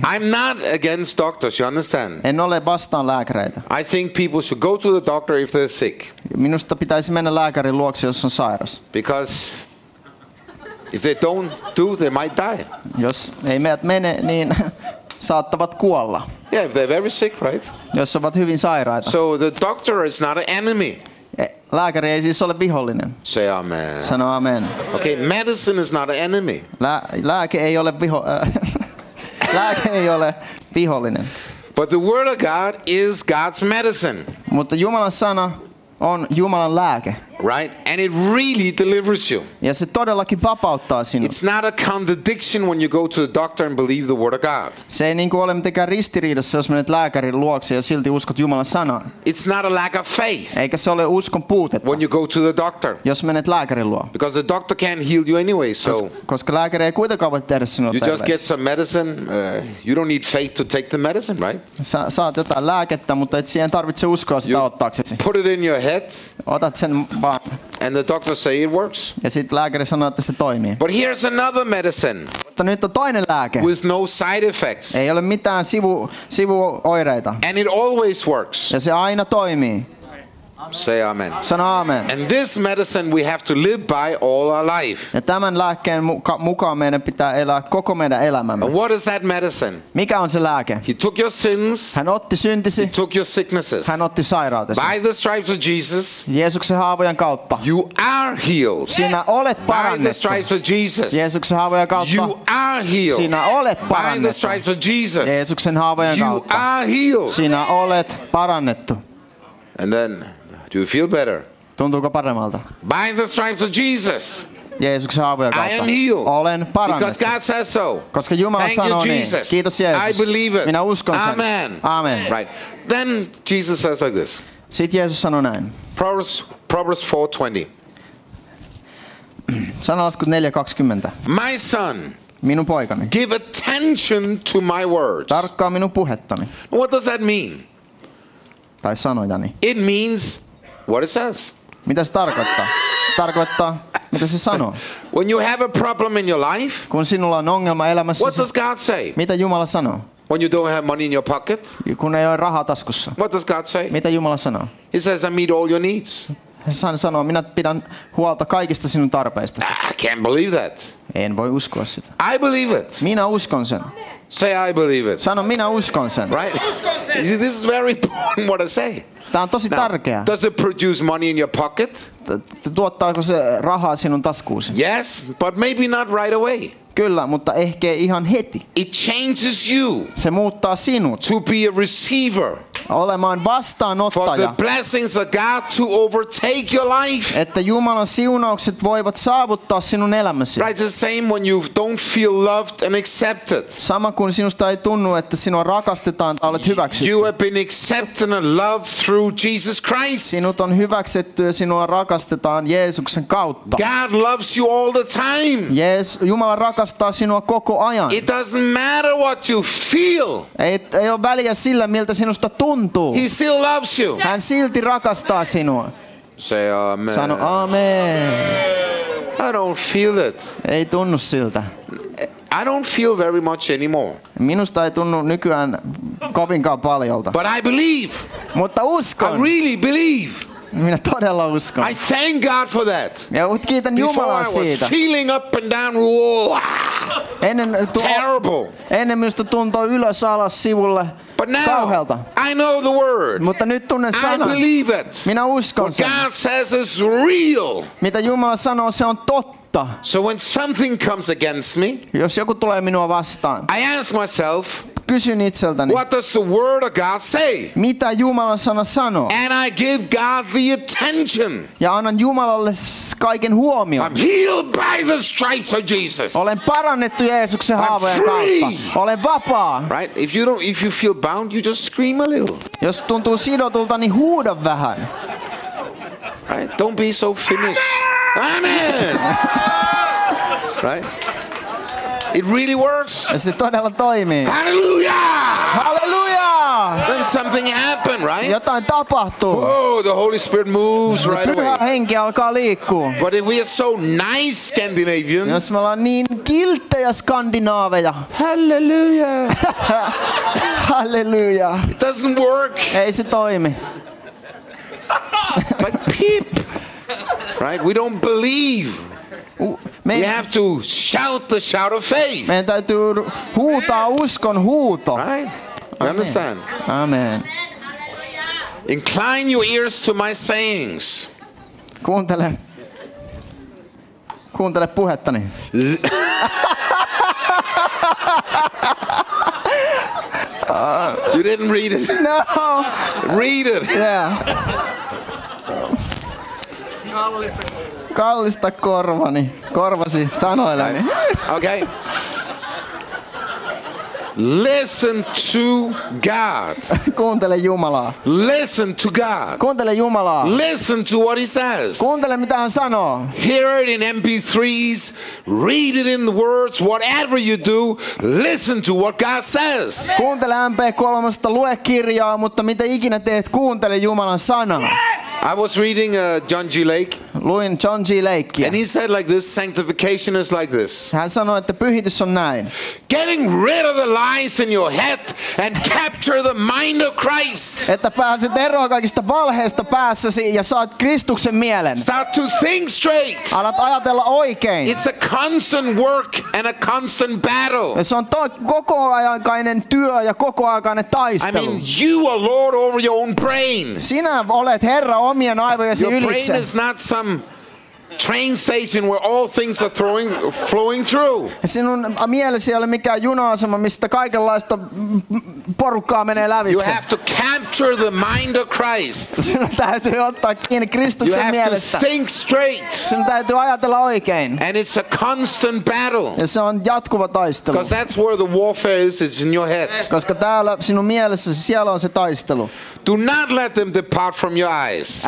I'm not against doctors, you understand? En ole vastaan lääkäreitä. I think people should go to the doctor if they're sick. Minusta pitäisi mennä lääkärin luokse, jos on sairas. Because if they don't do, they might die. Jos ei meidät mene, niin saattavat kuolla. Yeah, if they're very sick, right? Jos ovat hyvin sairaita. So the doctor is not an enemy. Lääkäri ei siis ole vihollinen. Say amen. Sano amen. Okay, medicine is not an enemy. Lääke ei ole Lääke ei ole vihollinen. But the word of God is God's medicine. Mutta Jumalan sana on Jumalan lääke. Right? And it really delivers you. Ja se todellakin vapauttaa sinut. It's not a contradiction when you go to the doctor and believe the word of God. Se ei niin kuin ole mitenkään ristiriidassa, jos menet lääkärin luokse ja silti uskot Jumalan sanaan. It's not a lack of faith Eikä se ole uskon puutetta, when you go to the doctor. jos menet lääkärin luo. Because the doctor can't heal you anyway, so Koska lääkäri ei kuitenkaan voi tehdä sinua you just get terveeksi. some medicine. You don't need faith to take the medicine, right? Saat jotain lääkettä, mutta et siihen tarvitse uskoa sitä ottaaksesi. Put it in your head, Otat sen vaan. and the doctor say it works. Ja sitten lääkäri sanoo, että se toimii. But here's another medicine Mutta nyt on toinen lääke. with no side effects, Ei ole mitään sivuoireita. and it always works. Ja se aina toimii. Say amen. Sano amen. And this medicine we have to live by all our life. Ja tämän lääkkeen mukaan meidän pitää elää koko meidän elämämme. And what is that medicine? Mikä on se lääke? He took your sins, Hän otti syntisi. took your sicknesses. Hän otti sairautesi. By the stripes of Jesus, Jeesuksen haavojen kautta. you are healed. Sinä olet By the parannettu. stripes of Jesus, Jeesuksen haavojen kautta. you are healed. Sinä olet By the parannettu. stripes of Jesus, Jeesuksen haavojen you kautta. are healed. Sinä olet parannettu. And then, do you feel better? Tuntuuko paremmalta? By the stripes of Jesus, Jeesuksen haavojen I kautta. am healed. Olen Because parannettu. God says so. Koska Jumala Thank you, sanoo niin. Jesus. Kiitos Jeesus. I believe it. Minä uskon sen. Amen. Amen. Right. Then Jesus says like this. Sitten Jeesus sanoi näin. Proverbs 4:20. Sanalaskut 4:20. My son, Minun poikani. give attention to my words. Tarkkaa minun puhettani. What does that mean? Tai sanojani. It means what it says. Mitä se tarkoittaa? Se tarkoittaa, mitä se sanoo. When you have a problem in your life, Kun sinulla on ongelma what elämässäsi, does God say? mitä Jumala sanoo? When you don't have money in your pocket, Kun ei ole rahaa taskussa, what does God say? mitä Jumala sanoo? He says, I meet all your needs. Hän sanoo, minä pidän huolta kaikista sinun tarpeista. I can't believe that. En voi uskoa sitä. I believe it. Minä uskon sen. Say, I believe it. Sano, minä uskon sen. Right? This is very important what I say. Tää on tosi tärkeää. Does it produce money in your pocket? Tuottaako se rahaa sinun taskuusi? Yes, but maybe not right away. Kyllä, mutta ehkä ihan heti. It changes you Se muuttaa sinut to be a receiver olemaan for the vastaanottaja, blessings of God to overtake your life. että Jumalan siunaukset voivat saavuttaa sinun elämäsi. Right, the same when you don't feel loved and accepted. Sama kuin sinusta ei tunnu, että sinua rakastetaan tai olet hyväksytty. You have been accepted and loved through Jesus Christ. Sinut on hyväksytty ja sinua rakastetaan Jeesuksen kautta. God loves you all the time. Jumala rakastaa sinua koko ajan. It doesn't matter what you feel. Ei ole väliä sillä, miltä sinusta tuntuu. He still loves you. Hän silti rakastaa sinua. Say amen. Sano amen. I don't feel it. Ei tunnu siltä. I don't feel very much anymore. Minusta ei tunnu nykyään kovinkaan paljolta. But I believe. Mutta I uskon. really believe. Minä todella uskon. I thank God for that. Ja kiitän Jumalaa Before I was siitä. feeling up and down. Whoa, terrible. Ennen minusta tuntui ylös alas sivulle But now kauhealta. I know the word. Mutta nyt tunnen I sanan. believe it. Minä uskon What sen. God says is real. Mitä Jumala sanoo, se on totta. So when something comes against me, Jos joku tulee minua vastaan, I ask myself, kysyn itseltäni, what does the word of God say? mitä Jumalan sana sanoo? And I give God the attention. Ja annan Jumalalle kaiken huomion. I'm healed by the stripes of Jesus. Olen parannettu Jeesuksen haavojen free. kautta. Olen vapaa. Right? If you feel bound, you just scream a little. Jos tuntuu sidotulta, niin huuda vähän. Right? Don't be so Finnish. Amen. Right? It really works. Ja se todella toimii. Hallelujah! Halleluja! Then something happened, right? Jotain tapahtuu. Oh, the Holy Spirit moves right Pyhä away. henki alkaa liikkua. But if we are so nice Scandinavian, Jos me ollaan niin kilttejä skandinaaveja. hallelujah, Halleluja. it doesn't work. Ei se toimi. Like peep, right? We don't believe. We have to shout the shout of faith, Meidän täytyy huutaa uskon huuto. right? You understand? Amen. Incline your ears to my sayings. Kuuntele puhettani. You didn't read it. No. Read it. Yeah. Kallista korvasi sanoillani. Okay. Listen to God. Kuuntele Jumalaa. Listen to God. Kuuntele Jumalaa. Listen to what He says. Kuuntele mitä hän sanoo. Hear it in MP3s. Read it in the words. Whatever you do, listen to what God says. Kuuntele MP3:sta, lue kirjaa, mutta mitä ikinä teet, kuuntele Jumalan sanaa. I was reading John G. Lake, Luin John G. Lakea. and he said like this, sanctification is like this. Hän sanoi, että pyhitys on näin. Getting rid of the lies in your head and capture the mind of Christ. Että pääset eroon kaikista valheista päässäsi ja saat Kristuksen mielen. Start to think straight. Alat ajatella oikein. It's a constant work and a constant battle. Ja se on kokoaikainen työ ja kokoaikainen I taistelu. mean, you are Lord over your own brain. Sinä olet Herra omien aivojesi Your brain ylitse. is not some train station where all things are flowing through. Sinun mielesi ei ole mikään juna-asema, mistä kaikenlaista porukkaa menee You lävitse. have to capture the mind of Christ. Sinun täytyy ottaa kiinni You Kristuksen have mielestä. to think straight. Sinun täytyy ajatella oikein. And it's a constant battle. Ja se on jatkuva taistelu. Because that's where the warfare is. It's in your head. Koska täällä sinun mielessäsi siellä on se taistelu. Do not let them depart from your eyes.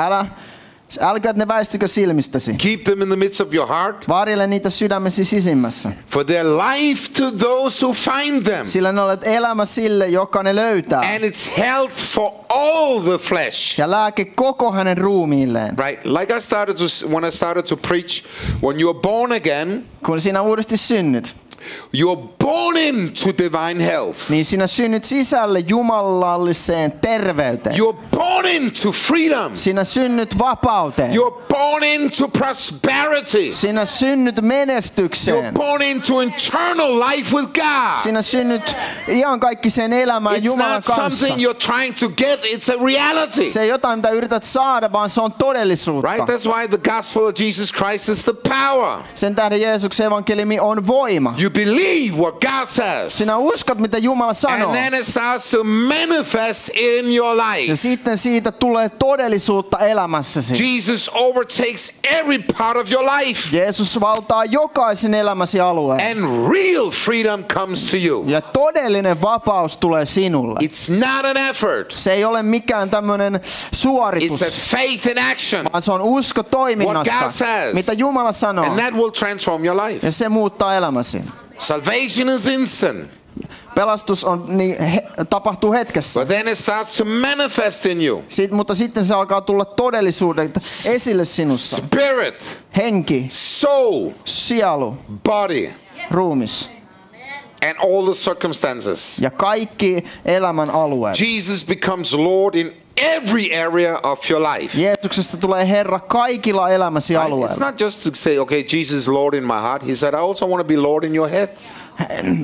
Älkää ne väistykö silmistäsi. Keep them in the midst of your heart. Varjele niitä sydämesi sisimmässä. For their life to those who find them. Sillä ne olet elämä sille, joka ne löytää. And it's health for all the flesh. Ja lääke koko hänen ruumiilleen. Right? Like when I started to preach, when you're born again, Kun sinä uudesti synnyt. You're born into divine health. niin sinä synnyt sisälle jumalalliseen terveyteen. You're born into freedom. Sinä synnyt vapauteen. You're born into prosperity. Sinä synnyt You're menestykseen. born into eternal life with God. Sinä synnyt iankaikkiseen elämään It's Jumalan not kanssa. something you're trying to get, it's a reality. Se ei jotain, mitä yrität saada, vaan se on todellisuutta. Right? That's why the gospel of Jesus Christ is the power. Sen tähden Jeesuksen evankeliumi on voima. You believe what God says. Sinä uskot, mitä Jumala sanoo. And then it starts to manifest in your Ja life. sitten siitä tulee todellisuutta elämässäsi. Jesus overtakes every part of your life. Jeesus valtaa jokaisen elämäsi alueen. And real freedom comes to you. Ja todellinen vapaus tulee sinulle. It's not an effort. Se ei ole mikään tämmöinen suoritus, It's a faith in action. vaan se on usko What God toiminnassa, says. mitä Jumala sanoo. And that will transform your life. Ja se muuttaa elämäsi. Salvation is instant. Pelastus on, tapahtuu hetkessä. But then it starts to manifest in you. Mutta sitten se alkaa tulla todellisuuden esille sinussa. Spirit, Henki, soul, sielu, body, ruumis and all the circumstances. ja kaikki elämän alueet. Jesus becomes Lord in every area of your life. Jeesuksesta tulee Herra kaikilla elämäsi Right? alueilla. It's not just to say, okay, Jesus is Lord in my heart. He said, I also want to be Lord in your head.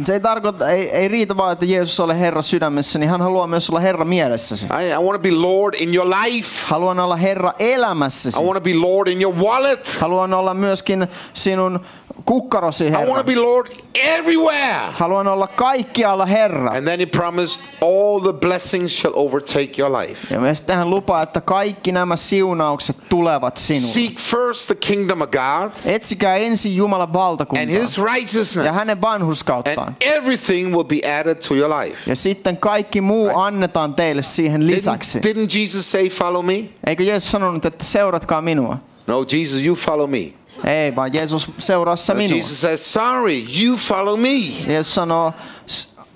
Se ei tarkoita, ei riitä vaan, että Jeesus ole Herra sydämessä, niin hän haluaa myös olla Herra mielessäsi. I want to be Lord in your life. Haluan olla Herra elämässäsi. I want to be Lord in your wallet. Haluan olla myöskin sinun kukkarosi I want Herra. to be Lord everywhere. Haluan olla kaikkialla Herra. And then he promised all the blessings shall overtake your life. Ja myös tähän lupaa, että kaikki nämä siunaukset tulevat sinulle. Seek first the kingdom of God Etsikää ensin Jumalan and valtakuntaa his ja righteousness, hänen vanhurskauttaan. and everything will be added to your life. Ja sitten kaikki muu annetaan teille siihen lisäksi. Didn't Jesus say, follow me? Eikö Jeesus sanonut, että seuratkaa minua? No, Jesus, you follow me. Ei, vaan Jeesus seuraa sä No, minua. Jesus says, sorry, you follow me. Jeesus sanoo,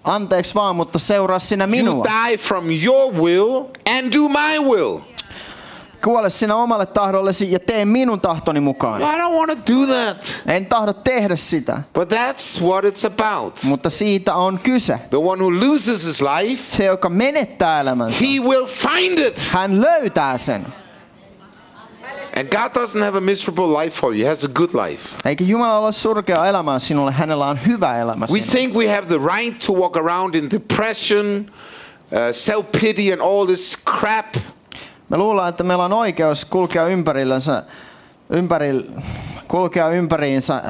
anteeksi vaan, mutta seuraa sinä You minua. die from your will and do my will. Kuole sinä omalle tahdollesi ja tee minun tahtoni mukaan. I don't want to do that. En tahdo tehdä sitä, But that's what it's about. mutta siitä on kyse. The one who loses his life, Se, joka menettää elämänsä, he will find it. hän löytää sen. And God doesn't have a miserable life for you. He has a good life. Eikä Jumala ole surkea elämää sinulle, hänellä on hyvä elämä We sinulle. think we have the right to walk around in depression, self-pity and all this crap. Me luullaan, että meillä on oikeus kulkea ympäriinsä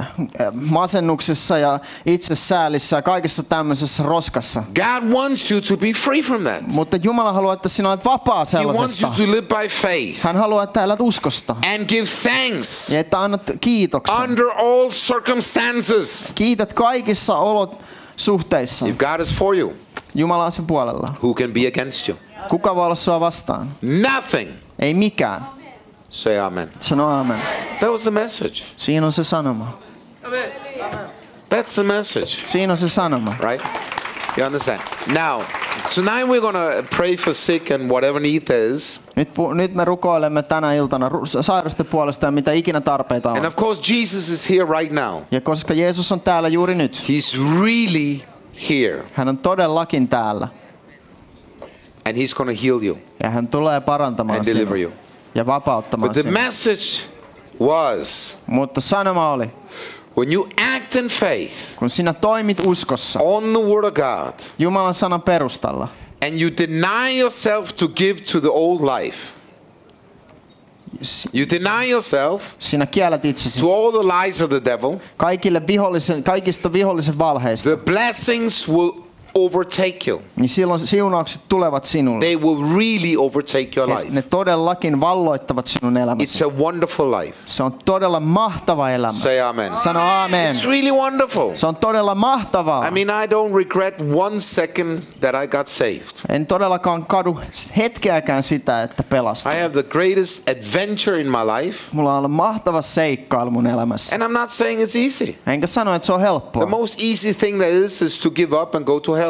masennuksessa ja itsesäälissä ja kaikessa tämmöisessä roskassa. God wants you to be free from that. Mutta Jumala haluaa, että sinä olet vapaa He wants sellaisesta. you to live by faith Hän haluaa, että elät uskosta and give thanks ja että annat kiitoksen. under all circumstances. Kiität kaikissa olosuhteissa. If God is for you, Jumala on sen puolella. who can be against you? Kuka voi olla sua vastaan? Nothing. Ei mikään. Say amen. Sano amen. That was the message. Siinä on se sanoma. That's the message, Siinä on se sanoma. right? You understand? Now, tonight we're going to pray for sick and whatever need there is. Nyt me rukoilemme tänä iltana sairasten puolesta ja mitä ikinä tarpeita And on. of course, Jesus is here right now. Ja koska Jeesus on täällä juuri nyt, He's really here. hän on todellakin täällä. And he's going to heal you Ja hän tulee parantamaan and deliver sinua you. ja vapauttamaan But the sinua. message was, Mutta sanoma oli, when you act in faith kun sinä toimit uskossa, on the word of God, Jumalan sanan perustalla, and you deny yourself to give to the old life, you deny yourself sinä kiellät itsesi to all the lies of the devil, kaikista vihollisen valheista, the blessings will overtake you. niin silloin siunaukset tulevat sinulle. They will really overtake your Ne life. todellakin valloittavat sinun elämäsi. It's a wonderful life. Se on todella mahtava elämä. Say amen. Sano amen. It's really wonderful. Se on todella mahtavaa. I mean, I don't regret 1 second that I got saved. En todellakaan kadu hetkeäkään sitä, että pelastin. I have the greatest adventure in my life. Mulla on ollut mahtava seikkailu mun elämässä. And I'm not saying it's easy. Enkä sano, että se on helppoa. The most easy thing there is to give up and go to hell.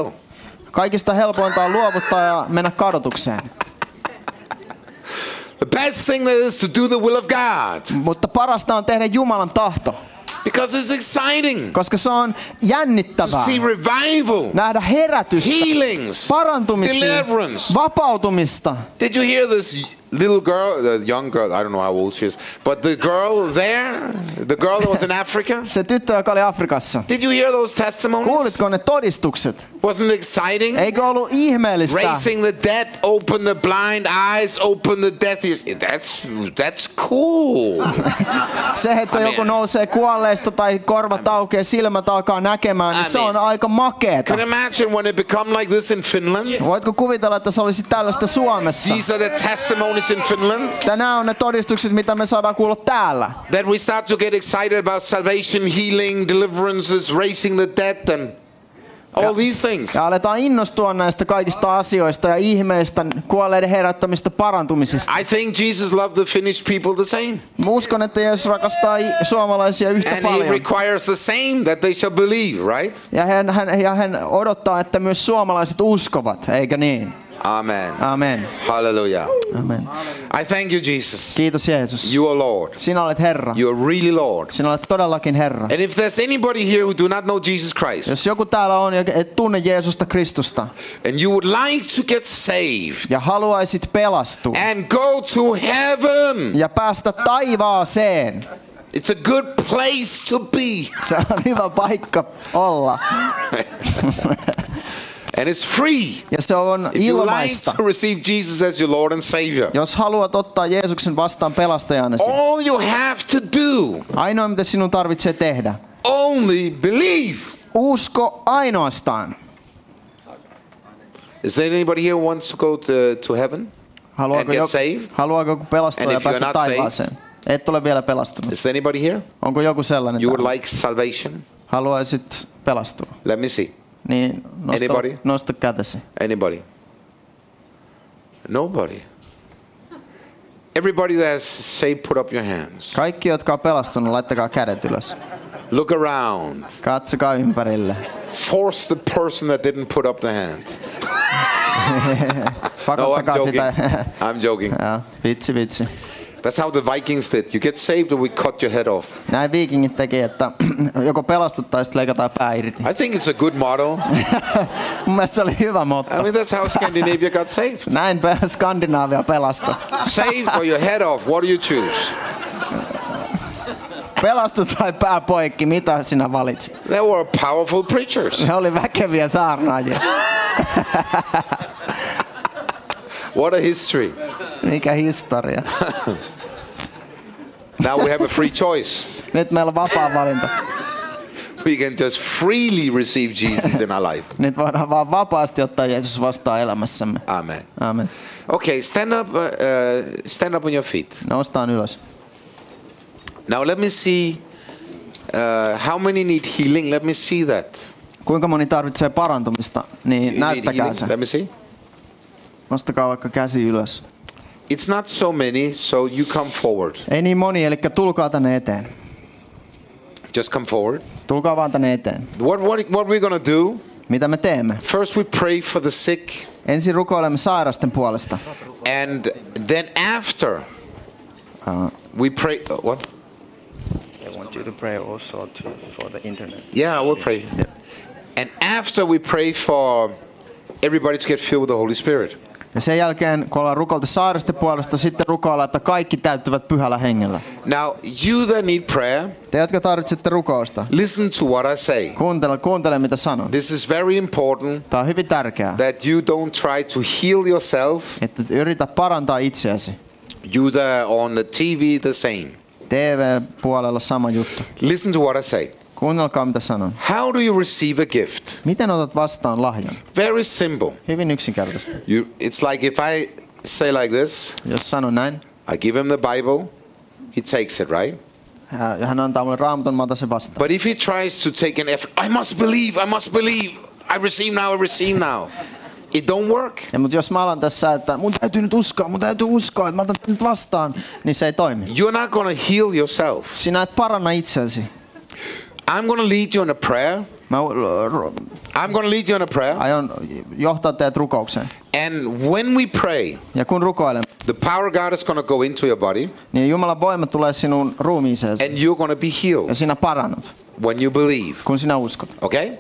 Kaikista helpointa on luovuttaa ja mennä kadotukseen. The best thing there is to do the will of God. Mutta parasta on tehdä Jumalan tahto. Because it's exciting Koska se on to jännittävää. see revival, Nähdä herätystä, healings, parantumisia, deliverance. vapautumista. Did you hear this little girl, the young girl, I don't know how old she is, but the girl there, the girl that was in Africa? Se tyttö, joka oli Afrikassa. Did you hear those testimonies? Kuulitko ne todistukset? Wasn't it exciting? Eikö ollut ihmeellistä? Raising the dead, open the blind eyes, open the deaf ears. That's cool. Se, että joku nousee kuolleista tai korvat aukeaa, silmät alkaa näkemään, niin se on aika makeeta. Can you imagine when it become like this in Finland? Voitko kuvitella, että se olisi tällaista Suomessa? These are the testimonies in Finland. Nämä on ne todistukset, mitä me saadaan kuulla täällä. That we start to get excited about salvation, healing, deliverances, raising the dead, and all these things. Ja aletaan innostua näistä kaikista asioista ja ihmeistä, kuolleiden herättämistä, parantumisista. I think Jesus loved the Finnish people the same. Mä uskon, että Jeesus rakastaa suomalaisia yhtä And he paljon. requires the same, that they shall believe, right? Ja hän odottaa, että myös suomalaiset uskovat, eikö niin? Amen. Amen. Hallelujah. Amen. I thank you, Jesus. Kiitos Jeesus. You are Lord. Sinä olet Herra. You are really Lord. Sinä olet todellakin Herra. And if there's anybody here who do not know Jesus Christ, Jos joku täällä on, joka et tunne Jeesusta Kristusta and you would like to get saved ja haluaisit pelastua and go to heaven, ja päästä taivaaseen, it's a good place to be. se on hyvä paikka olla. And it's free. Ja se on If you like ilmaista. to receive Jesus as your Lord and Savior, Jos haluat ottaa Jeesuksen vastaan pelastajanasi, all you have to do, ainoa mitä sinun tarvitsee tehdä, only believe. usko ainoastaan. Is there anybody here who wants to go to heaven and get saved? Haluaako joku pelastua And ja if you're päästä not taivaaseen? Et ole vielä pelastunut. Is there anybody here? Onko joku sellainen You would täällä? like salvation? Haluaisit pelastua? Let me see. Niin Anybody? nosta kätesi. Anybody? Nobody. Everybody that's saved, put up your hands. Kaikki, jotka on pelastunut, laittakaa kädet ylös. Look around. Katsokaa ympärille. Force the person that didn't put up the hand. No, Pakottakaa I'm sitä. joking. I'm joking. Ja, vitsi. That's how the Vikings did. You get saved or we cut your head off. Näin viikingit teki, että joko pelastut tai sitten leikataan pää irti. I think it's a good model. Mun mielestä se oli hyvä motto. I mean, that's how Scandinavia got saved. Näin Skandinaavia pelastui. Saved or your head off, what do you choose? Pelastu tai pää poikki, mitä sinä valitsit? They were powerful preachers. Ne oli väkeviä saarnaajia. What a history. Mikä historia. Now we have a free choice. Nyt meillä on vapaa valinta. We can just freely receive Jesus in our life. Nyt voidaan vaan vapaasti ottaa Jeesus vastaan elämässämme. Amen. Amen. Okay, stand up on your feet. Noustaan ylös. Now let me see how many need healing. Let me see that. Kuinka moni tarvitsee parantumista, niin You need näyttäkää healing? se. Let me see. Nostakaa vaikka käsi ylös. It's not so many, so you come forward. Ei niin moni, eli tulkaa tänne eteen. Just come forward. Tulkaa vaan tänne eteen. What we're gonna do? Mitä me teemme? First, we pray for the sick, Ensin rukoilemme sairasten puolesta. and then after we pray. What? I want you to pray also for the internet. Yeah, we'll pray. And after we pray for everybody to get filled with the Holy Spirit. Ja sen jälkeen, kun ollaan rukoiltu sairasten puolesta, sitten rukoillaan, että kaikki täyttyvät pyhällä hengellä. Now, you that need prayer, Te, jotka tarvitsette rukousta, listen to what I say. kuuntele mitä sanon. This is very important Tämä on hyvin tärkeää, that you don't try to heal yourself. että yritä parantaa itseäsi. You that are on the TV, the same. TV-puolella sama juttu. Listen to what I say. Kuunnelkaa mitä sanon. How do you receive a gift? Miten otat vastaan lahjan? Very simple. Hyvin yksinkertaisesti. It's like if I say like this, Jos sanon näin, I give him the Bible, he takes it, right? ja hän antaa mulle raamatun, mä otan sen vastaan. But if he tries to take an effort, I must believe, I receive now. It don't work. Ja mutta jos mä alan tässä, että mun täytyy uskoa, että mä otan nyt vastaan, niin se ei toimi. You're not going to heal yourself. Sinä et paranna itseäsi. I'm going to lead you in a prayer. Mä I'm going to lead you in a prayer. aion johtaa teidät rukoukseen. And when we pray, Ja kun rukoilemme, the power of God is going to go into your body, niin Jumalan voima tulee sinun ruumiiseesi and you're going to be ja healed sinä parannut, when you believe. kun sinä uskot. Okay?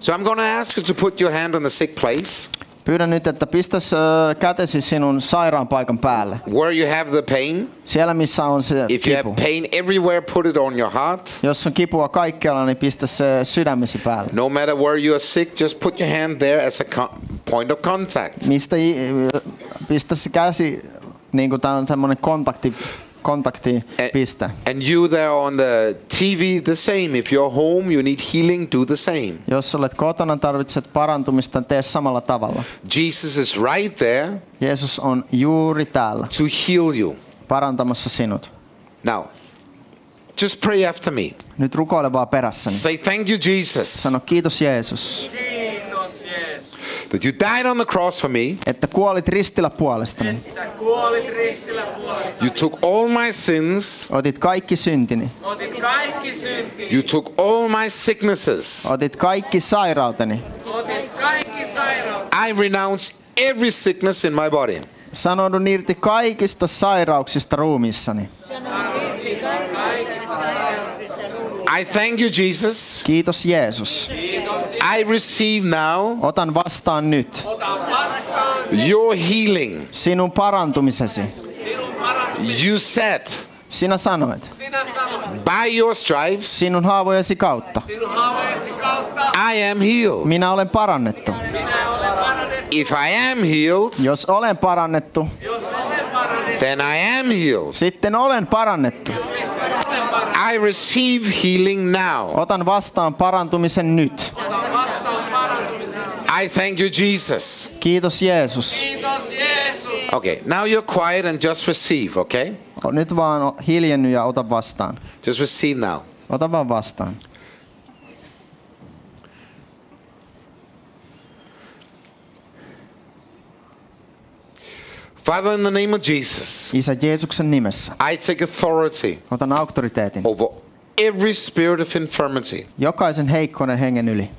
So I'm going to ask you to put your hand on the sick place, Pyydän nyt, että pistäs kätesi sinun sairaan paikan päälle. where you have the pain. Siellä, missä on se If you kipu. have pain everywhere, put it on your heart. Jos on kipua kaikkialla, niin pistä se sydämesi päälle. No matter where you are sick, just put your hand there as a point of contact. Pistä se käsi, niin kuin tämä on semmoinen kontaktipiste. And you there on the TV, the same. If you're home, you need healing, do the same. Jos olet kotona, tarvitset parantumista, tee samalla tavalla. Jesus is right there Jeesus on juuri täällä, to heal you. parantamassa sinut. Now, just pray after me. Nyt rukoile vaan perässäni. Say, thank you, Jesus, Sano kiitos Jeesus, Kiitos Jeesus, that you died on the cross for me. että kuolit ristillä puolestani. että kuolit ristillä puolesta. You took all my sins. Otit kaikki syntini. Otit kaikki syntini. You took all my sicknesses. Otit kaikki sairauteni. Otit kaikki sairaudet. I renounce every sickness in my body. Sanoudun irti kaikista sairauksista ruumiissani. I thank you, Jesus. Kiitos Jeesus. I receive now Otan vastaan nyt Ota vastaan your healing. sinun parantumisesi. sinun parantumisen. You said, Sinä sanoit, Sinä sanoit, by your stripes, sinun haavojesi kautta sinun haavojesi kautta I am healed. minä olen parannettu. minä olen parannettu. If I am healed, Jos olen parannettu, Jos olen parannettu, then I am healed. sitten olen parannettu. sitten olen parannettu. I receive healing now. Otan vastaan parantumisen nyt. Ota vastaan parantumisen. I thank you, Jesus. Kiitos Jeesus. Kiitos Jeesus. Okay, now you're quiet and just receive, okay? Nyt vaan hiljenny ja ota vastaan. Just receive now. Ota vaan vastaan. Father, in the name of Jesus, Isä Jeesuksen nimessä. I take authority Otan auktoriteetin over every spirit of infirmity. jokaisen heikkouden hengen yli.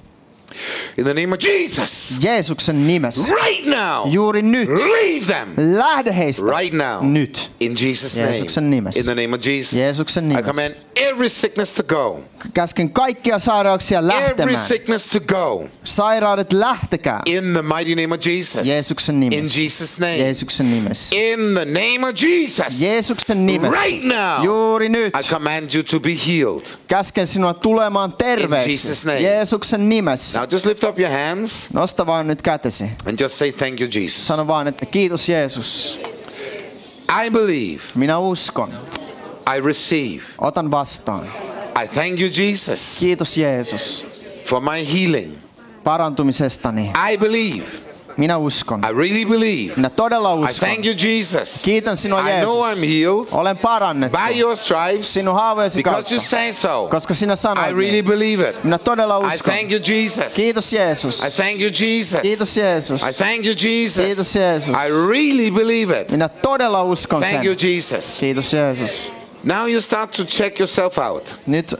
In the name of Jesus, Jeesuksen nimessä. right now, Juuri nyt. leave them. Lähde heistä. Right now, Nyt. in Jesus' Jeesuksen name. nimessä. In the name of Jesus, Jeesuksen I nimessä. command every sickness to go. Käsken kaikkia sairauksia Every lähtemään. sickness to go. Sairaudet lähtekää. In the mighty name of Jesus. Jeesuksen In nimessä. Jesus' name. Jeesuksen nimessä. In the name of Jesus. Jeesuksen nimessä. Right now, Juuri nyt. I command you to be healed. Käsken sinua tulemaan In terveeksi. Jesus' name. Jeesuksen nimessä. Now just lift up your hands Nosta vaan nyt kätesi. and just say thank you, Jesus. Sano vaan, että kiitos Jeesus. I believe. Minä uskon. I receive. Otan vastaan. I thank you, Jesus, Kiitos Jeesus. for my healing. Parantumisestani. I believe. Minä uskon. I really believe. Minä todella I uskon. thank you, Jesus. Kiitän sinua I know Jeesus. I'm healed Olen parannettu. by your stripes Sinun haavojesi because kautta. you say so. Koska sinä I sanoit really niin. believe it. Minä todella I uskon. thank you, Jesus. Kiitos Jeesus. I thank you, Jesus. Kiitos Jeesus. I thank you, Jesus. Kiitos Jeesus. I really believe it. Minä todella uskon Thank you, sen. Jesus. Kiitos Jeesus. Now you start to check yourself out. Nyt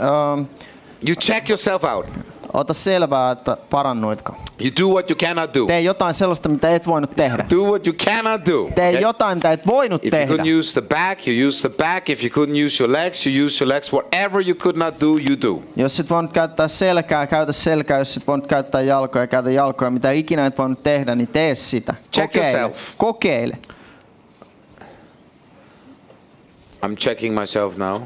You check yourself out. ota selvää, että parannuitko. You do what you cannot do. Tee jotain sellaista, mitä et voinut tehdä. Do what you cannot do. Tee Okay? jotain, mitä et voinut If you tehdä. couldn't use the back, you use the back. If you couldn't use your legs, you use your legs. Whatever you could not do, you do. Jos et voinut käyttää selkää, käytä selkää. Jos et voinut käyttää jalkoja, käytä jalkoja. Mitä ikinä et voinut tehdä, niin tee sitä. Check Kokeile. yourself. Kokeile. I'm checking myself now.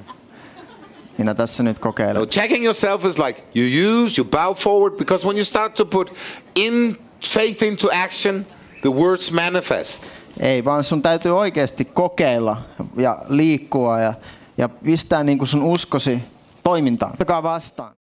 Minä tässä nyt kokeilen. No, checking yourself is like you bow forward, because when you start to put in faith into action, the words manifest. Ei, vaan sun täytyy oikeasti kokeilla ja liikkua ja pistää niin kuin sun uskosi toimintaan. Ottakaa vastaan.